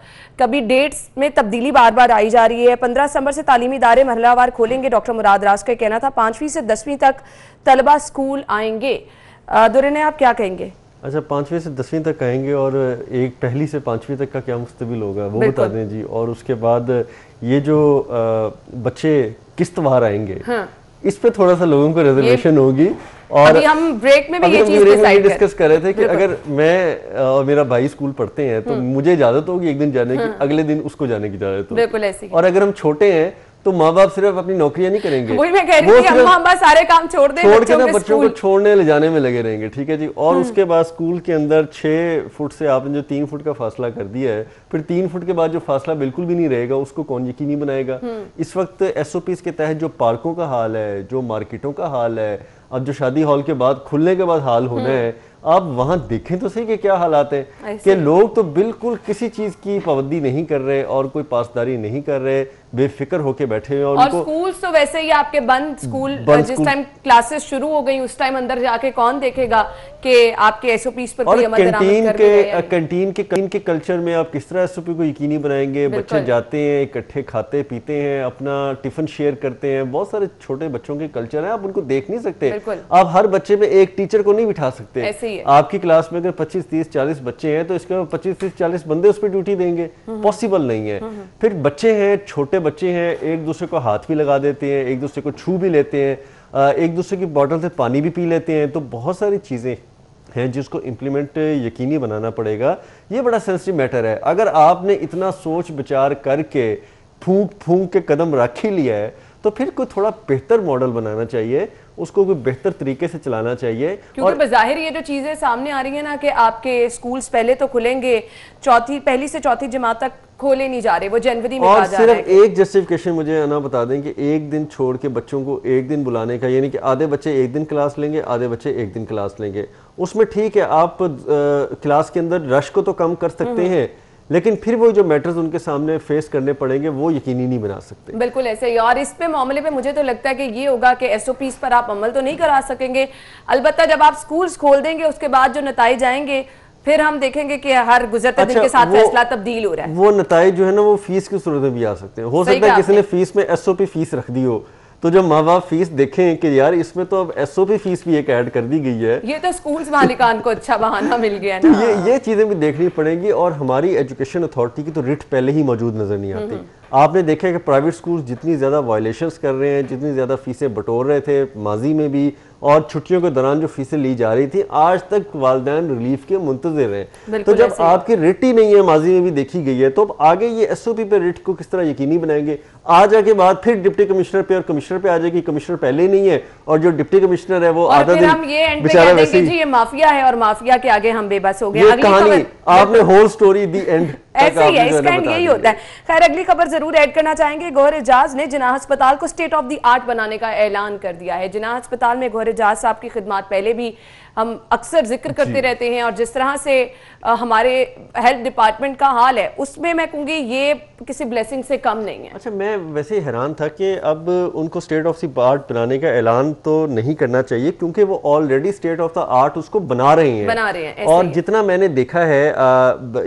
कभी डेट्स में तब्दीली बार बार आई जा रही है। 15 सितंबर से तालीमी इदारे महल्लावार खोलेंगे। डॉक्टर मुराद राज का कहना था 5वीं से 10वीं तक तलबा स्कूल आएंगे। दुर्ने आप क्या कहेंगे? अच्छा, 5वीं से 10वीं तक आएंगे और एक पहली से 5वीं तक का क्या मुस्तबिल होगा वो बता दें जी। और उसके बाद ये जो बच्चे किस्तवार आएंगे, हाँ। इस पे थोड़ा सा लोगों को रिजर्वेशन होगी। और अभी हम ब्रेक में भी ये चीज डिस्कस कर रहे थे कि अगर मैं और मेरा भाई स्कूल पढ़ते हैं तो मुझे इजाजत होगी एक दिन जाने की, अगले दिन उसको जाने की इजाजत होगी। बिल्कुल ऐसे। और अगर हम छोटे हैं तो माँ बाप सिर्फ अपनी नौकरियां नहीं करेंगे, वही मैं कह रही थी, अम्मा सारे काम छोड़ के ना बच्चों को छोड़ने ले जाने में लगे रहेंगे। ठीक है जी। और उसके बाद स्कूल के अंदर 6 फुट से आपने जो 3 फुट का फासला कर दिया है, फिर 3 फुट के बाद जो फासला बिल्कुल भी नहीं रहेगा उसको कौन यकीनी बनाएगा। इस वक्त SOPs के तहत जो पार्कों का हाल है, जो मार्केटों का हाल है, अब जो शादी हॉल के बाद खुलने के बाद हाल होना है, आप वहां देखें तो सही कि क्या हालात हैं कि लोग तो बिल्कुल किसी चीज की पाबंदी नहीं कर रहे और कोई पासदारी नहीं कर रहे, बेफिक्र होके बैठे हैं। और स्कूल तो वैसे ही आपके बंद स्कूल जिस टाइम क्लासेस शुरू हो गई उस टाइम अंदर जाके कौन देखेगा कि आपके SOPs पर कोई अमल दरामद कर रहे हैं। कैंटीन के कल्चर में आप किस तरह SOP को यकीनी बनाएंगे? बच्चे जाते हैं, इकट्ठे खाते पीते हैं, अपना टिफिन शेयर करते हैं, बहुत सारे छोटे बच्चों के कल्चर है, आप उनको देख नहीं सकते। आप हर बच्चे में एक टीचर को नहीं बिठा सकते। आपकी क्लास में अगर 25, 30, 40 बच्चे हैं तो इसके 25, 30, 40 बंदे उस पर ड्यूटी देंगे, पॉसिबल नहीं है। फिर बच्चे हैं, छोटे बच्चे हैं, एक दूसरे को हाथ भी लगा देते हैं, एक दूसरे को छू भी लेते हैं, एक दूसरे की बोतल से पानी भी पी लेते हैं। तो बहुत सारी चीजें हैं जिसको इम्प्लीमेंट यकीनी बनाना पड़ेगा। ये बड़ा सेंसिटिव मैटर है। अगर आपने इतना सोच विचार करके फूंक के कदम रख ही लिया है तो फिर कोई थोड़ा बेहतर मॉडल बनाना चाहिए, उसको कोई बेहतर तरीके से चलाना चाहिए। क्योंकि बज़ाहिर ये जो चीजें सामने आ रही है ना कि आपके स्कूल्स पहले तो खुलेंगे, पहली से चौथी जमात तक खोले नहीं जा रहे, वो जनवरी में और सिर्फ एक जस्टिफिकेशन मुझे आना बता दें कि एक दिन छोड़ के बच्चों को एक दिन बुलाने का, यानी कि आधे बच्चे एक दिन क्लास लेंगे, आधे बच्चे एक दिन क्लास लेंगे। उसमें ठीक है, आप क्लास के अंदर रश को तो कम कर सकते हैं, लेकिन फिर वो जो मैटर्स उनके सामने फेस करने पड़ेंगे वो यकीनी नहीं बना सकते। बिल्कुल ऐसे ही। और इस पे मामले पे मुझे तो लगता है कि ये होगा कि एसओपीज पर आप अमल तो नहीं करा सकेंगे, अलबत्ता जब आप स्कूल्स खोल देंगे उसके बाद जो नताइज आएंगे फिर हम देखेंगे कि हर गुजरते दिन के साथ फैसला तब्दील हो रहा है। वो नताइज जो है ना वो फीस की सूरत में भी आ सकते हैं। हो सकता है किसी ने फीस में एसओपी फीस रख दी हो, तो जब माँ बाप फीस देखें कि यार इसमें तो अब एसओपी फीस भी एक ऐड कर दी गई है, ये तो स्कूल्स मालिकान को अच्छा बहाना मिल गया ना। तो ये चीजें भी देखनी पड़ेंगी। और हमारी एजुकेशन अथॉरिटी की तो रिट पहले ही मौजूद नजर नहीं आती। आपने देखा कि प्राइवेट स्कूल जितनी ज्यादा वायलेशंस कर रहे हैं, जितनी ज्यादा फीसें बटोर रहे थे माजी में भी, और छुट्टियों के दौरान जो फीसें ली जा रही थी, आज तक वालिदैन रिलीफ के मुंतजिर हैं। तो जब आपकी रिट ही नहीं है, माजी में भी देखी गई है, तो अब आगे ये एसओपी पे रिट को किस तरह यकीनी बनाएंगे? आ जाके बाद फिर डिप्टी कमिश्नर पे और कमिश्नर पे आ जाएगी, कमिश्नर पहले ही नहीं है और जो डिप्टी कमिश्नर है वो आधा दिन बेचारा वैसे जी ये माफिया है और माफिया के आगे हम बेबस हो गए। ये कहानी आपने होल स्टोरी दी एंड ऐसे ही है, इसका एंड यही होता है। खैर अगली खबर जरूर ऐड करना चाहेंगे। गौहर एजाज ने जिन्ना अस्पताल को स्टेट ऑफ द आर्ट बनाने का ऐलान कर दिया है। जिन्ना अस्पताल में गौहर एजाज साहब की खिदमत पहले भी हम अक्सर जिक्र करते रहते हैं और जिस तरह से हमारे हेल्थ डिपार्टमेंट का हाल है उसमें मैं कहूँगी ये किसी ब्लेसिंग से कम नहीं है। अच्छा, मैं वैसे हैरान था कि अब उनको स्टेट ऑफ द आर्ट बनाने का ऐलान तो नहीं करना चाहिए क्योंकि वो already state of the art उसको बना रहे हैं। और जितना मैंने देखा है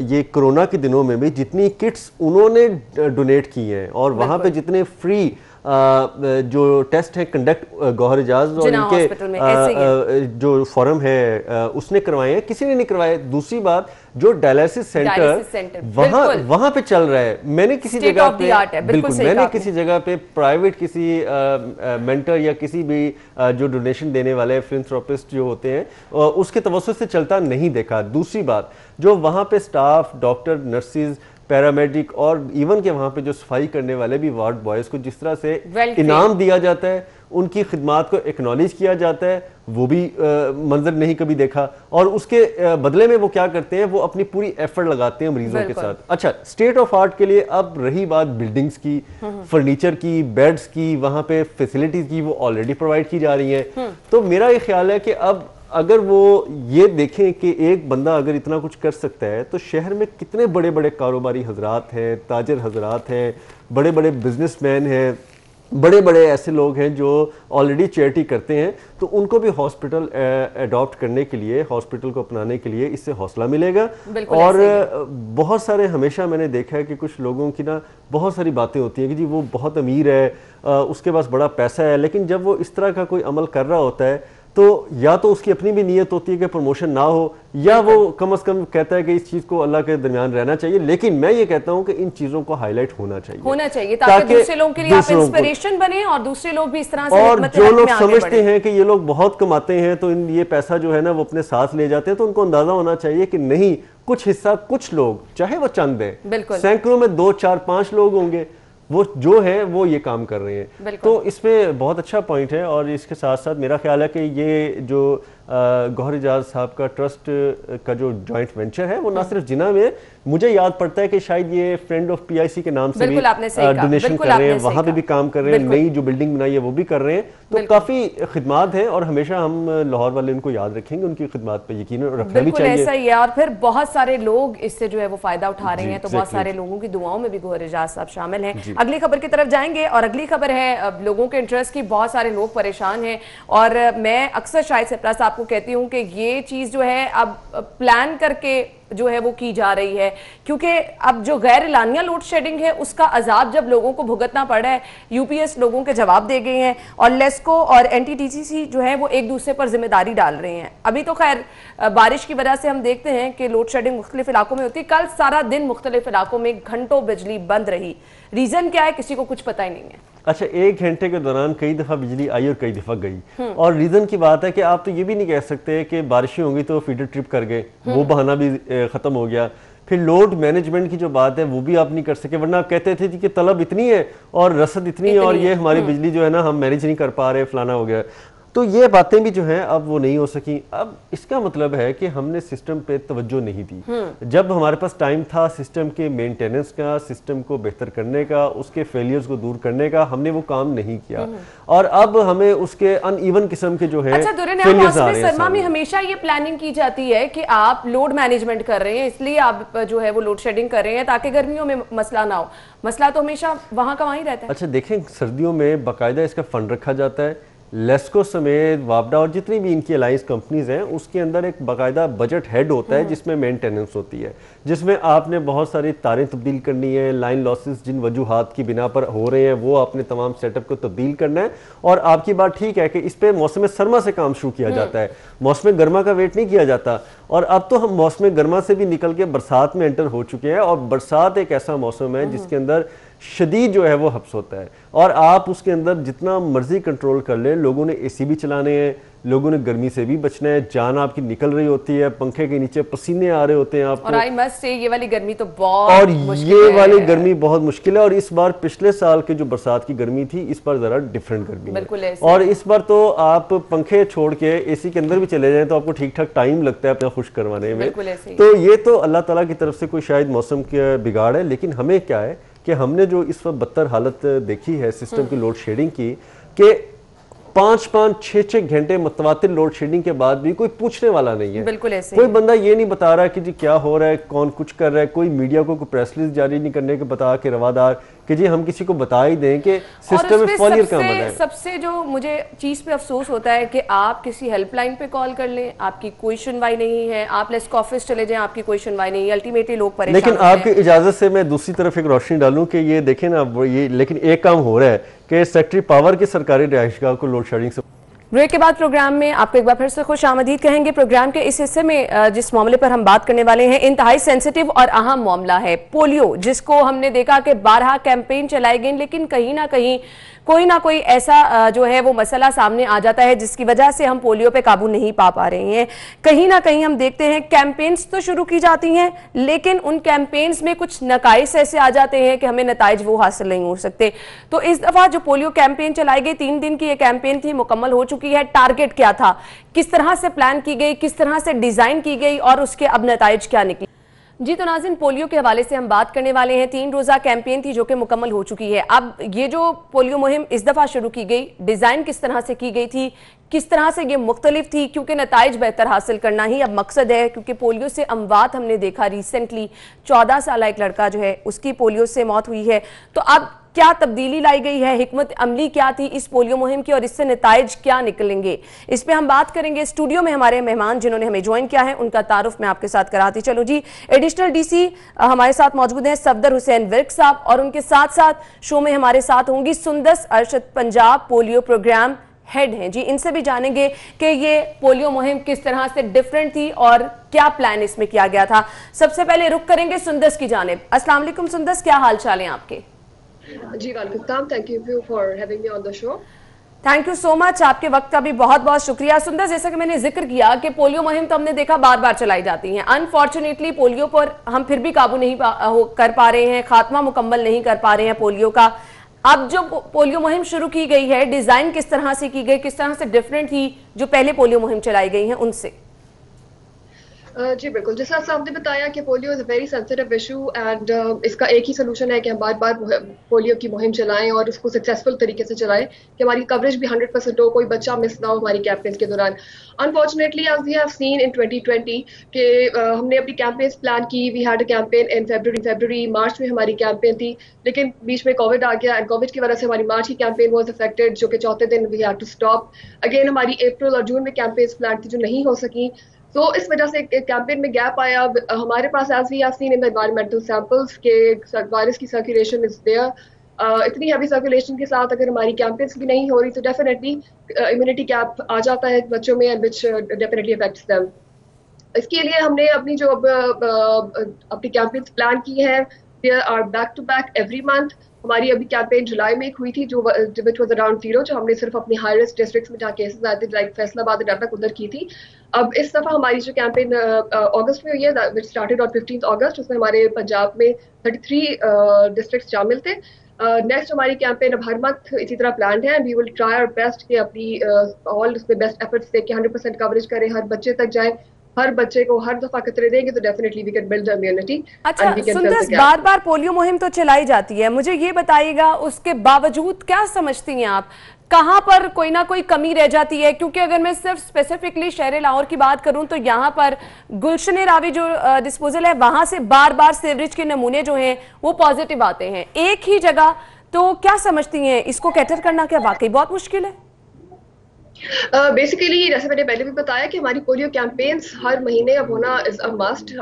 ये कोरोना के दिनों में भी जितनी किट्स उन्होंने डोनेट की हैं और वहाँ पे जितने फ्री जो टेस्ट है कंडक्ट गौहर एजाज और इनके जो फोरम है उसने करवाए हैं, किसी ने नहीं करवाए। दूसरी बात, जो डायलिसिस सेंटर वहां पे चल रहा है, मैंने किसी जगह पे बिल्कुल मैंने किसी जगह पे प्राइवेट किसी मेंटर या किसी भी जो डोनेशन देने वाले फिलैंथ्रोपिस्ट जो होते हैं उसके तवज्जुह से चलता नहीं देखा। दूसरी बात, जो वहां पे स्टाफ, डॉक्टर, नर्सिस, पैरामेडिक और इवन के वहाँ पे जो सफाई करने वाले भी वार्ड बॉयज़ को जिस तरह से इनाम दिया जाता है, उनकी खिदमात को एक्नॉलेज किया जाता है, वो भी मंजर नहीं कभी देखा। और उसके बदले में वो क्या करते हैं, वो अपनी पूरी एफर्ट लगाते हैं मरीजों के साथ। अच्छा, स्टेट ऑफ आर्ट के लिए अब रही बात बिल्डिंग्स की, फर्नीचर की, बेड्स की, वहाँ पे फैसिलिटीज की, वो ऑलरेडी प्रोवाइड की जा रही हैं। तो मेरा ये ख्याल है कि अब अगर वो ये देखें कि एक बंदा अगर इतना कुछ कर सकता है तो शहर में कितने बड़े बड़े कारोबारी हजरात हैं, ताजर हजरात हैं, बड़े बड़े बिजनेसमैन हैं, बड़े बड़े ऐसे लोग हैं जो ऑलरेडी चैरिटी करते हैं, तो उनको भी हॉस्पिटल अडॉप्ट करने के लिए, हॉस्पिटल को अपनाने के लिए इससे हौसला मिलेगा। और बहुत सारे, हमेशा मैंने देखा है कि कुछ लोगों की ना बहुत सारी बातें होती हैं कि जी वो बहुत अमीर है, उसके पास बड़ा पैसा है, लेकिन जब वो इस तरह का कोई अमल कर रहा होता है तो या तो उसकी अपनी भी नीयत होती है कि प्रमोशन ना हो, या वो कम से कम कहता है कि इस चीज को अल्लाह के दरमियान रहना चाहिए। लेकिन मैं ये कहता हूं कि इन चीजों को हाईलाइट होना चाहिए ताकि दूसरे लोगों के लिए आप इंस्पिरेशन बने और दूसरे लोग भी इस तरह से। और जो लोग समझते हैं कि ये लोग बहुत कमाते हैं तो ये पैसा जो है ना वो अपने साथ ले जाते हैं, तो उनको अंदाजा होना चाहिए कि नहीं, कुछ हिस्सा कुछ लोग, चाहे वो चंद है, सैकड़ों में 2, 4, 5 लोग होंगे, वो जो है वो ये काम कर रहे हैं। तो इसमें बहुत अच्छा पॉइंट है। और इसके साथ साथ मेरा ख्याल है कि ये जो गौहर एजाज साहब का ट्रस्ट का जो जॉइंट वेंचर है वो ना सिर्फ जिन्ना में, मुझे याद पड़ता है कि शायद ये फ्रेंड ऑफ पीआईसी के नाम से भी डोनेशन कर रहे हैं, वहां पे भी काम कर रहे हैं, नई जो बिल्डिंग बनाई है वो भी कर रहे हैं। तो काफी खिदमात है और हमेशा हम लाहौर वाले उनको याद रखेंगे, उनकी खिदमात पे यकीन रखना भी चाहिए। ऐसा ही है। और फिर बहुत सारे लोग इससे जो है वो फायदा उठा रहे हैं, तो बहुत सारे लोगों की दुआओं में भी गौहर एजाज साहब शामिल हैं। अगली खबर की तरफ जाएंगे और अगली खबर है लोगों के इंटरेस्ट की। बहुत सारे लोग परेशान हैं और मैं अक्सर शायद सरफराज साहब को कहती हूँ कि ये चीज जो है अब प्लान करके जो है वो की जा रही है, क्योंकि अब जो गैर एलानिया लोड शेडिंग है उसका अजाब जब लोगों को भुगतना पड़ा है, यूपीएस लोगों के जवाब दे गए हैं और लेस्को और एनटीटीसी जो है वो एक दूसरे पर जिम्मेदारी डाल रहे हैं। अभी तो खैर बारिश की वजह से हम देखते हैं कि लोड शेडिंग मुख्तलिफ इलाकों में होती है। कल सारा दिन मुख्तलिफ इलाकों में घंटों बिजली बंद रही। रीजन क्या है किसी को कुछ पता ही नहीं है। अच्छा, 1 घंटे के दौरान कई दफा बिजली आई और कई दफा गई। और रीजन की बात है कि आप तो ये भी नहीं कह सकते कि बारिशें होंगी तो फीडर ट्रिप कर गए, वो बहाना भी खत्म हो गया। फिर लोड मैनेजमेंट की जो बात है वो भी आप नहीं कर सके, वरना आप कहते थे कि तलब इतनी है और रसद इतनी है और ये हमारी बिजली जो है ना हम मैनेज नहीं कर पा रहे, फलाना हो गया। तो ये बातें भी जो हैं अब वो नहीं हो सकी। अब इसका मतलब है कि हमने सिस्टम पे तवज्जो नहीं दी। जब हमारे पास टाइम था सिस्टम के मेंटेनेंस का, सिस्टम को बेहतर करने का, उसके फेलियर्स को दूर करने का, हमने वो काम नहीं किया और अब हमें उसके अनइवन किस्म के जो है फेलियर्स आ रहे हैं। सरमा में हमेशा ये प्लानिंग की जाती है कि आप लोड मैनेजमेंट कर रहे हैं, इसलिए आप जो है वो लोड शेडिंग कर रहे हैं ताकि गर्मियों में मसला ना हो। मसला तो हमेशा वहां का वहीं रहता है। अच्छा देखें, सर्दियों में बाकायदा इसका फंड रखा जाता है। लेस्को समेत वापडा और जितनी भी इनकी अलायंस कंपनीज हैं उसके अंदर एक बाकायदा बजट हेड होता है जिसमें मेंटेनेंस होती है, जिसमें आपने बहुत सारी तारें तब्दील करनी है, लाइन लॉसेस जिन वजूहात की बिना पर हो रहे हैं वो आपने तमाम सेटअप को तब्दील करना है। और आपकी बात ठीक है कि इस पर मौसम सरमा से काम शुरू किया जाता है, मौसम गर्मा का वेट नहीं किया जाता। और अब तो हम मौसम गर्मा से भी निकल के बरसात में एंटर हो चुके हैं और बरसात एक ऐसा मौसम है जिसके अंदर शदीद जो है वो हब्स होता है और आप उसके अंदर जितना मर्जी कंट्रोल कर लें। लोगों ने एसी भी चलाने हैं, लोगों ने गर्मी से भी बचना है, जान आपकी निकल रही होती है, पंखे के नीचे पसीने आ रहे होते हैं आपको। और आई मस्ट से ये वाली गर्मी तो बहुत और ये वाली गर्मी बहुत मुश्किल है। और इस बार पिछले साल के जो बरसात की गर्मी थी इस बार जरा डिफरेंट गर्मी है। और इस बार तो आप पंखे छोड़ के एसी के अंदर भी चले जाएं तो आपको ठीक ठाक टाइम लगता है अपना खुश करवाने में। तो ये तो अल्लाह ताला की तरफ से कोई शायद मौसम का बिगाड़ है। लेकिन हमें क्या है कि हमने जो इस वक्त बदतर हालत देखी है सिस्टम की लोड शेडिंग की, कि 5-5, 6-6 घंटे मुतवातिर लोड शेडिंग के बाद भी कोई पूछने वाला नहीं है। बिल्कुल ऐसे कोई बंदा ये नहीं बता रहा कि जी क्या हो रहा है, कौन कुछ कर रहा है। कोई मीडिया को कोई प्रेस रिलीज जारी नहीं करने के बता के रवादार कि जी हम किसी को बता ही दें कि सिस्टम में फेलियर कहां बना है। सबसे जो मुझे चीज पे अफसोस होता है कि आप किसी हेल्पलाइन पे कॉल कर लें, आपकी कोई सुनवाई नहीं है, आप लेस्को ऑफिस चले जाएं, आपकी कोई सुनवाई नहीं है, अल्टीमेटली लोग परेशान। लेकिन आपकी इजाजत से मैं दूसरी तरफ एक रोशनी डालूं कि ये देखें ना, ये लेकिन एक काम हो रहा है कि सेक्रेटरी पावर की सरकारी रिहाइशगाह को लोड शेडिंग से। ब्रेक के बाद प्रोग्राम में आपको एक बार फिर से खुश आमदीद कहेंगे। प्रोग्राम के इस हिस्से में जिस मामले पर हम बात करने वाले हैं इंतहाई सेंसिटिव और अहम मामला है पोलियो, जिसको हमने देखा कि 12 कैंपेन चलाई गई लेकिन कहीं ना कहीं कोई ना कोई ऐसा जो है वो मसला सामने आ जाता है जिसकी वजह से हम पोलियो पे काबू नहीं पा रहे हैं। कहीं ना कहीं हम देखते हैं कैंपेन्स तो शुरू की जाती हैं लेकिन उन कैंपेन्स में कुछ नकाइस ऐसे आ जाते हैं कि हमें नताइज वो हासिल नहीं हो सकते। तो इस दफा जो पोलियो कैंपेन चलाई गई, 3 दिन की ये कैंपेन थी, मुकम्मल हो चुकी है। टारगेट क्या था, किस तरह से प्लान की गई, किस तरह से डिजाइन की गई और उसके अब नताइज क्या निकले। जी तो नाज़रीन, पोलियो के हवाले से हम बात करने वाले हैं। 3 रोज़ा कैंपेन थी जो कि मुकम्मल हो चुकी है। अब ये जो पोलियो मुहिम इस दफ़ा शुरू की गई, डिज़ाइन किस तरह से की गई थी, किस तरह से ये मुख्तलिफ थी, क्योंकि नताइज बेहतर हासिल करना ही अब मकसद है। क्योंकि पोलियो से अमवात हमने देखा, रिसेंटली 14 साल एक लड़का जो है उसकी पोलियो से मौत हुई है। तो अब क्या तब्दीली लाई गई है, हिकमत अमली क्या थी इस पोलियो मुहिम की और इससे नताइज क्या निकलेंगे, इस पे हम बात करेंगे। स्टूडियो में हमारे मेहमान जिन्होंने हमें ज्वाइन किया है उनका तारुफ मैं आपके साथ कराती चलो जी। एडिशनल डीसी हमारे साथ मौजूद हैं सफदर हुसैन विर्क साहब और उनके साथ साथ शो में हमारे साथ होंगी Sundas Arshad, Punjab polio programme head हैं जी। इनसे भी जानेंगे कि ये पोलियो मुहिम किस तरह से डिफरेंट थी और क्या प्लान इसमें किया गया था। सबसे पहले रुख करेंगे सुंदस की जानिब। अस्सलाम वालेकुम सुंदस, क्या हाल चाल है आपके? जी वालेकुम, thank you for having me on the show. Thank you so much, आपके वक्त का भी बहुत बहुत शुक्रिया। सुंदर, जैसा कि मैंने जिक्र किया कि पोलियो मुहिम तो हमने देखा बार बार चलाई जाती है, अनफॉर्चुनेटली पोलियो पर हम फिर भी काबू नहीं कर पा रहे हैं, खात्मा मुकम्मल नहीं कर पा रहे हैं पोलियो का। अब जो पोलियो मुहिम शुरू की गई है, डिजाइन किस तरह से की गई, किस तरह से डिफरेंट थी जो पहले पोलियो मुहिम चलाई गई है उनसे? जी बिल्कुल, जैसा आपने बताया कि polio is a very sensitive issue and इसका एक ही सोल्यूशन है कि हम बार बार पोलियो की मुहिम चलाएं और उसको सक्सेसफुल तरीके से चलाएं कि हमारी कवरेज भी 100% हो, कोई बच्चा मिस ना हो हमारी कैंपेन्स के दौरान। Unfortunately as we have seen in 2020 कि हमने अपनी कैंपेन्स प्लान की, we had a campaign in February March में हमारी कैंपेन थी, लेकिन बीच में कोविड आ गया एंड कोविड की वजह से हमारी मार्च की कैंपेन वाज अफेक्टेड, जो कि चौथे दिन we had to stop. Again हमारी अप्रैल और जून में कैंपेन्स प्लान थी जो नहीं हो सकी। तो इस वजह से कैंपेन में गैप आया। हमारे पास as we have seen in the environmental samples के वायरस की सर्कुलेशन इज देयर। इतनी हैवी सर्कुलेशन के साथ अगर हमारी कैंपेन्स भी नहीं हो रही तो डेफिनेटली इम्यूनिटी गैप आ जाता है बच्चों में and which definitely affects them. इसके लिए हमने अपनी जो अपनी कैंपेन्स प्लान की है, there are back to back every month. हमारी अभी कैंपेन जुलाई में हुई थी जो विच वाज अराउंड 0, जो हमने सिर्फ अपनी हाई रिस्क डिस्ट्रिक्ट्स में जहाँ केसेस आते थे लाइक फैसलाबाद एंड उधर की थी। अब इस दफ़ा हमारी जो कैंपेन अगस्त में हुई है, विच स्टार्टेड ऑन 15 अगस्त, उसमें हमारे पंजाब में 33 डिस्ट्रिक्ट्स शामिल थे। नेक्स्ट हमारी कैंपेन अब हर मंथ इसी तरह प्लान है, we will try our best कि अपनी ऑल उसमें बेस्ट एफर्ट्स देके 100% कवरेज करें, हर बच्चे तक जाए, हर बच्चे को हर दफा कतरे देंगे तो definitely we can build the immunity. अच्छा सुंदर, बार बार पोलियो मुहिम तो चलाई जाती है, मुझे ये बताइएगा उसके बावजूद क्या समझती हैं आप, कहां पर कोई ना कोई कमी रह जाती है? क्योंकि अगर मैं सिर्फ स्पेसिफिकली शहर लाहौर की बात करूं तो यहां पर गुलशन रावी जो डिस्पोजल है वहां से बार बार सीवरेज के नमूने जो हैं वो पॉजिटिव आते हैं एक ही जगह, तो क्या समझती हैं इसको कैटर करना क्या वाकई बहुत मुश्किल है? बेसिकली जैसे मैंने पहले भी बताया कि हमारी पोलियो कैंपेन्स हर महीने अब होना इज अ मस्ट।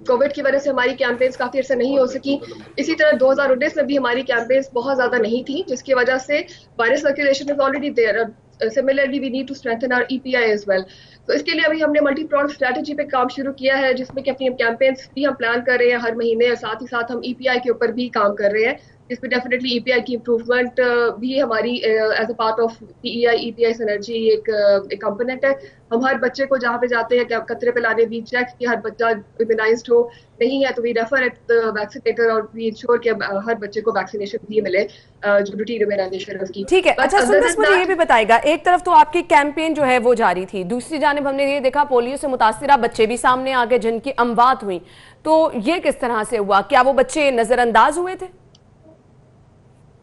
कोविड की वजह से हमारी कैंपेन्स काफी अर्सा नहीं हो सकी, इसी तरह 2019 में भी हमारी कैंपेन्स बहुत ज्यादा नहीं थी, जिसकी वजह से virus circulation is already there. Similarly we need to strengthen our EPI as well. तो इसके लिए अभी हमने मल्टी प्रोड स्ट्रेटजी पे काम शुरू किया है, जिसमें कि अपनी कैंपेन्स भी हम प्लान कर रहे हैं हर महीने, और साथ ही साथ हम EPI के ऊपर भी काम कर रहे हैं, जिसमें डेफिनेटली EPI की इम्प्रूवमेंट भी हमारी as a part of PEI EPI synergy एक कंपोनेंट है। हम हर बच्चे को जहाँ पे जाते हैं कतरे पे लाने, वी चेक कि हर बच्चा इम्यूनाइज्ड हो, नहीं है तो we refer at the vaccinator और वी इंश्योर कि हर बच्चे को वैक्सीनेशन भी मिले जो रूटीन इम्यूनाइजेशन है उसकी। ठीक है, अच्छा सुंदर मुझे ये भी बताएगा, एक तरफ तो आपकी कैंपेन जो है वो जारी थी, दूसरी जानिब हमने ये देखा पोलियो से मुतासिरा बच्चे भी सामने आ गए जिनकी अमवात हुई, तो ये किस तरह से हुआ? क्या वो बच्चे नजरअंदाज हुए थे?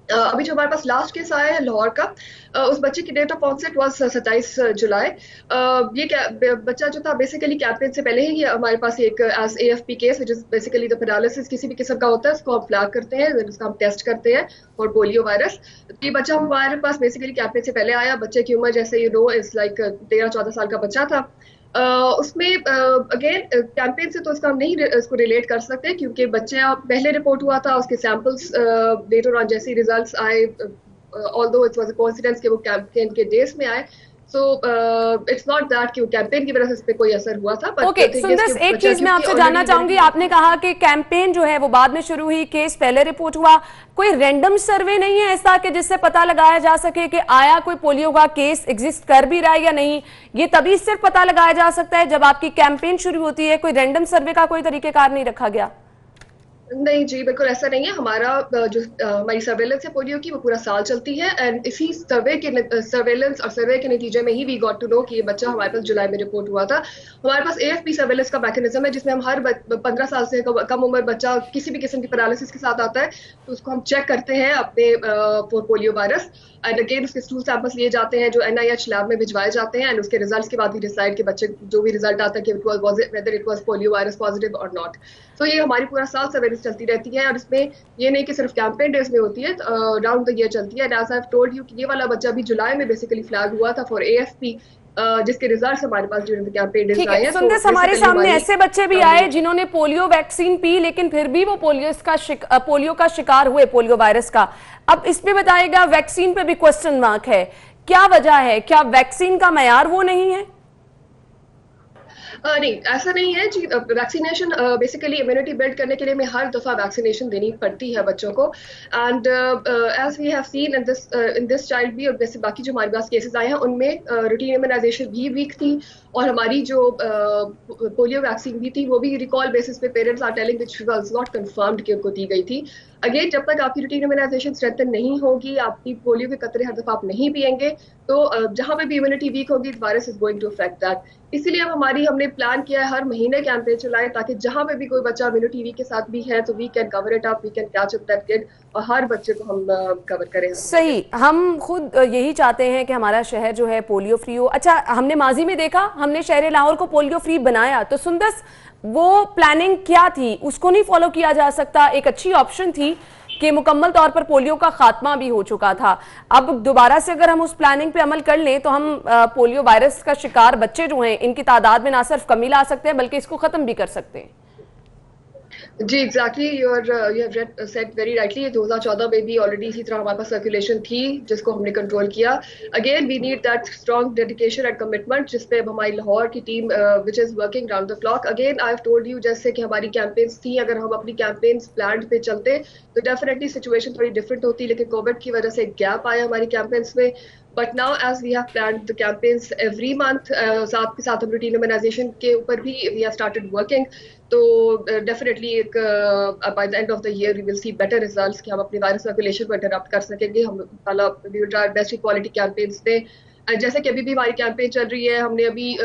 अभी जो हमारे पास लास्ट केस आया है लाहौर का, उस बच्चे की डेट ऑफ ऑनसेट वाज 27 जुलाई। ये बच्चा जो था बेसिकली कैंपेन से पहले ही हमारे पास एक as AFP case which is basically the paralysis किसी भी किस्म का होता है, उसको हम फ्लैग करते हैं, उसका हम टेस्ट करते हैं और पोलियो वायरस। ये बच्चा हमारे पास बेसिकली कैंपेन से पहले आया, बच्चे की उम्र जैसे यू नो इज लाइक 13-14 साल का बच्चा था। उसमें अगेन कैंपेन से तो इसका हम नहीं इसको रिलेट कर सकते, क्योंकि बच्चा पहले रिपोर्ट हुआ था, उसके सैंपल्स लेटर ऑन जैसे रिजल्ट्स आए, although it was a coincidence कि वो कैंपेन के डेज में आए, सो इट्स नॉट दैट कि वो कैंपेन की वजह से इस पे कोई असर हुआ था। ओके सुंदर, एक चीज मैं आपसे जानना चाहूंगी, आपने कहा कि कैंपेन जो है वो बाद में शुरू हुई, केस पहले रिपोर्ट हुआ, कोई रैंडम सर्वे नहीं है ऐसा कि जिससे पता लगाया जा सके कि आया कोई पोलियो का केस एग्जिस्ट कर भी रहा है या नहीं? ये तभी सिर्फ पता लगाया जा सकता है जब आपकी कैंपेन शुरू होती है, कोई रैंडम सर्वे का कोई तरीकेकार नहीं रखा गया? नहीं जी, बिल्कुल ऐसा नहीं है। हमारा जो हमारी सर्वेलेंस है पोलियो की वो पूरा साल चलती है, एंड इसी सर्वेलेंस और सर्वे के नतीजे में ही वी गॉट टू नो कि ये बच्चा हमारे पास जुलाई में रिपोर्ट हुआ था। हमारे पास AFP सर्वेलेंस का मैकेनिज्म है, जिसमें हम हर 15 साल से कम उम्र बच्चा किसी भी किस्म की पैरालिसिस के साथ आता है तो उसको हम चेक करते हैं अपने for polio virus, and again उसके स्टूल सैंपल्स लिए जाते हैं जो NIH लैब में भिजवाए जाते हैं, एंड उसके रिजल्ट्स के बाद ही डिसाइड कि बच्चे जो भी रिजल्ट आता है कि whether it was polio virus positive और नॉट। तो ये हमारी पूरा साल सर्वेलेंस चलती रहती है, और इसमें ये नहीं कि सिर्फ कैंपेन डेज में होती है, राउंड द ईयर चलती है। As I have told you कि ये वाला बच्चा भी जुलाई में बेसिकली फ्लैग हुआ था फॉर AFP, जिसके रिजल्ट्स हमारे पास ड्यूरिंग द कैंपेन डेज आए हैं। सुंदर, हमारे सामने ऐसे बच्चे भी आए जिन्होंने पोलियो वैक्सीन पी लेकिन फिर भी वो पोलियो का शिकार हुए, पोलियो वायरस का। अब इसमें बताएगा, वैक्सीन पे भी क्वेश्चन मार्क है, क्या वजह है? क्या वैक्सीन का मयार वो नहीं है? नहीं, ऐसा नहीं है जी। वैक्सीनेशन बेसिकली इम्यूनिटी बिल्ड करने के लिए हमें हर दफा वैक्सीनेशन देनी पड़ती है बच्चों को, and as we have seen in this child भी, और जैसे बाकी जो हमारे पास केसेस आए हैं उनमें रूटीन इम्यूनाइजेशन भी वीक थी, और हमारी जो पोलियो वैक्सीन भी थी वो भी रिकॉल बेसिस पे parents are telling which was not confirmed कि उनको दी गई थी। अगेन जब तक आपकी रूटीन इम्यूनाइजेशन स्ट्रेंथन नहीं होगी, आपकी पोलियो के कतरे हर दफा आप नहीं पिएंगे, तो जहां पे भी इम्यूनिटी वीक होगी virus is going to affect that. इसीलिए अब हमने प्लान किया है हर महीने कैंपेन चलाएं, ताकि जहां पे भी कोई बच्चा इम्यूनिटी वीक के साथ भी है तो we can cover it up, we can catch up that kid, और हर बच्चे को हम कवर करें। सही, हम खुद यही चाहते हैं कि हमारा शहर जो है पोलियो फ्री हो। अच्छा, हमने माजी में देखा, हमने शहर लाहौर को पोलियो फ्री बनाया, तो सुंदर वो प्लानिंग क्या थी उसको नहीं फॉलो किया जा सकता? एक अच्छी ऑप्शन थी कि मुकम्मल तौर पर पोलियो का खात्मा भी हो चुका था। अब दोबारा से अगर हम उस प्लानिंग पे अमल कर लें तो हम पोलियो वायरस का शिकार बच्चे जो हैं इनकी तादाद में ना सिर्फ कमी ला सकते हैं बल्कि इसको खत्म भी कर सकते हैं। जी exactly, you have said very rightly. 2014 में भी ऑलरेडी इसी तरह हमारे पास सर्कुलेशन थी जिसको हमने कंट्रोल किया। Again we need that strong dedication and commitment, जिस पे अब हमारी लाहौर की team which is working round the clock. Again I have told you, जैसे कि हमारी कैंपेन्स थी, अगर हम अपनी कैंपेन्स प्लान पे चलते तो डेफिनेटली सिचुएशन थोड़ी डिफरेंट होती, लेकिन कोविड की वजह से एक गैप आया हमारी कैंपेन्स में। But now as we have planned the campaigns every month, साथ के साथ हम रूटीन इम्यूनाइजेशन के ऊपर भी वी हैव स्टार्टेड वर्किंग। तो डेफिनेटली एक by the end of the year we will see better results कि हम अपनी वायरस सर्कुलेशन को इंटरप्ट कर सकेंगे। हम we will try best quality campaigns दें। जैसे कि अभी भी हमारी कैंपेन चल रही है, हमने अभी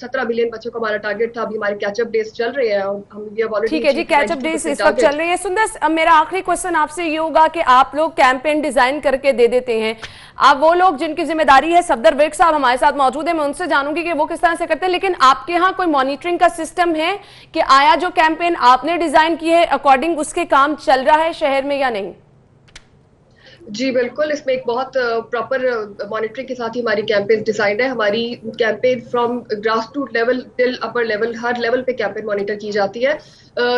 17 मिलियन बच्चों का हमारा टारगेट था। अभी हमारे कैचअप डेज चल रहे हैं, हम ठीक है जी, कैचअप डेज इस वक्त चल रही है। सुंदर, अब मेरा आखिरी क्वेश्चन आपसे ये होगा कि आप लोग कैंपेन डिजाइन करके दे देते हैं, आप वो लोग जिनकी जिम्मेदारी है, सफदर विर्क साहब हमारे साथ मौजूद है, मैं उनसे जानूंगी कि वो किस तरह से करते हैं, लेकिन आपके यहाँ कोई मॉनिटरिंग का सिस्टम है कि आया जो कैंपेन आपने डिजाइन की है अकॉर्डिंग उसके काम चल रहा है शहर में या नहीं? जी बिल्कुल, इसमें एक बहुत प्रॉपर मॉनिटरिंग के साथ ही हमारी कैंपेन डिजाइन है। हमारी campaign from grass root level till upper level, हर लेवल पे कैंपेन मॉनिटर की जाती है।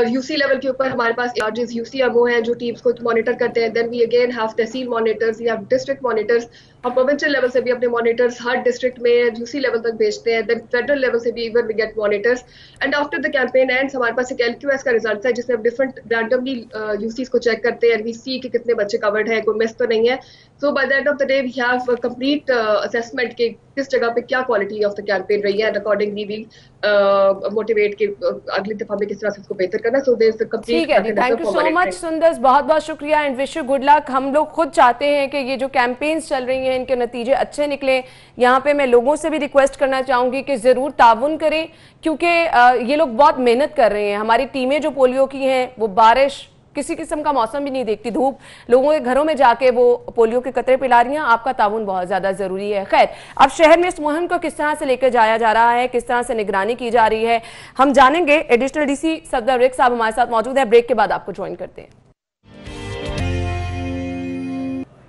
यूसी लेवल के ऊपर हमारे पास चार्जेस यूसीएमओ हैं जो टीम्स को मॉनिटर करते हैं। Then we again have tehsil monitors, we have district monitors. हम प्रोविंशियल लेवल से भी अपने मॉनिटर्स हर डिस्ट्रिक्ट में यूसी लेवल तक भेजते हैं। देन फेडरल लेवल से भी even we get monitors. And after the campaign ends हमारे पास एक एलक्यूएस का रिजल्ट है जिसमें हम डिफरेंट रैंडमली यूसीज को चेक करते हैं। वी सी कि कितने बच्चे कवर्ड है, कोई मिस तो नहीं है। So by the end of the day we have complete assessment के किस जगह पे क्या क्वालिटी ऑफ द कैंपेन रही है, एंड अकॉर्डिंगली वी मोटिवेट के अगली दफा में किस तरह से इसको बेहतर करना। So there is the complete. ठीक है जी, थैंक यू सो मच सुंदर, बहुत बहुत शुक्रिया and wish you good luck. हम लोग खुद चाहते हैं कि ये जो कैंपेन्स चल रही हैं इनके नतीजे अच्छे निकले। यहाँ पे मैं लोगों से भी रिक्वेस्ट करना चाहूंगी कि जरूर ताउन करें, क्योंकि ये लोग बहुत मेहनत कर रहे हैं। हमारी टीमें जो पोलियो की हैं वो बारिश, किसी किस्म का मौसम भी नहीं देखती, धूप, लोगों के घरों में जाके वो पोलियो के कतरे पिला रही हैं। आपका ताउन बहुत ज्यादा जरूरी है। खैर, अब शहर में इस मुहिम को किस तरह से लेकर जाया जा रहा है, किस तरह से निगरानी की जा रही है, हम जानेंगे। एडिशनल डीसी सफदर विर्क साहब हमारे साथ मौजूद है। ब्रेक के बाद आपको ज्वाइन करते हैं।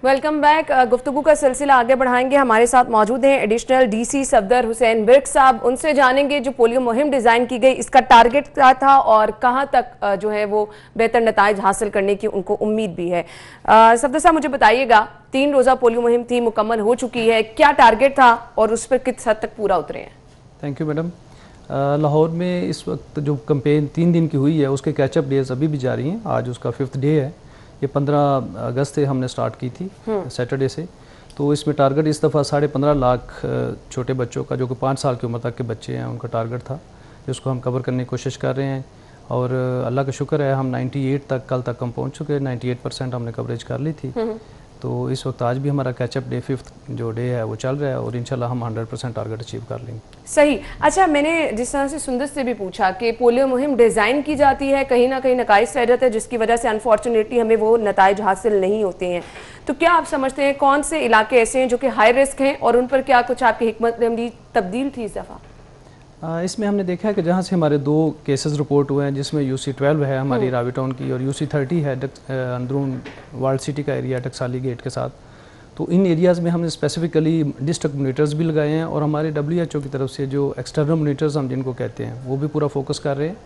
Welcome back. गुफ्तगू का सिलसिला आगे बढ़ाएंगे। हमारे साथ मौजूद हैं एडिशनल डीसी सफदर हुसैन विर्क साहब। उनसे जानेंगे जो पोलियो मुहिम डिज़ाइन की गई इसका टारगेट क्या था और कहां तक जो है वो बेहतर नताइज हासिल करने की उनको उम्मीद भी है। सफदर साहब, मुझे बताइएगा, 3 रोज़ा पोलियो मुहिम थी, मुकम्मल हो चुकी है, क्या टारगेट था और उस पर किस हद तक पूरा उतरे हैं? Thank you madam. लाहौर में इस वक्त जो कैंपेन 3 दिन की हुई है उसके कैचअप डेज अभी भी जारी हैं। आज उसका 5th डे है। ये 15 अगस्त से हमने स्टार्ट की थी, सैटरडे से। तो इसमें टारगेट इस दफ़ा 15.5 लाख छोटे बच्चों का, जो कि 5 साल की उम्र तक के बच्चे हैं, उनका टारगेट था, जिसको हम कवर करने की कोशिश कर रहे हैं। और अल्लाह का शुक्र है हम 98 तक कल तक हम पहुंच चुके हैं। 98% हमने कवरेज कर ली थी। तो इस वक्त आज भी हमारा कैचअप डे 5th जो डे है वो चल रहा है और इंशाल्लाह हम 100% टारगेट अचीव कर लेंगे। सही। अच्छा, मैंने जिस तरह से सुंदर से भी पूछा कि पोलियो मुहिम डिज़ाइन की जाती है, कहीं ना कहीं नकाइस रह जाते हैं जिसकी वजह से अनफॉर्चुनेटली हमें वो नताइज हासिल नहीं होते हैं। तो क्या आप समझते हैं कौन से इलाके ऐसे हैं जो कि हाई रिस्क हैं और उन पर क्या कुछ आपकी हिकमत अमली तब्दील थी इस दफ़ा? इसमें हमने देखा है कि जहाँ से हमारे 2 केसेस रिपोर्ट हुए हैं, जिसमें UC12 है हमारी रावी टाउन की और UC30 है अंदरून वर्ल्ड सिटी का एरिया टकसाली गेट के साथ। तो इन एरियाज़ में हमने स्पेसिफिकली डिस्ट्रिक्ट मॉनिटर्स भी लगाए हैं और हमारे WHO की तरफ से जो एक्सटर्नल मॉनिटर्स हम जिनको कहते हैं वो भी पूरा फोकस कर रहे हैं।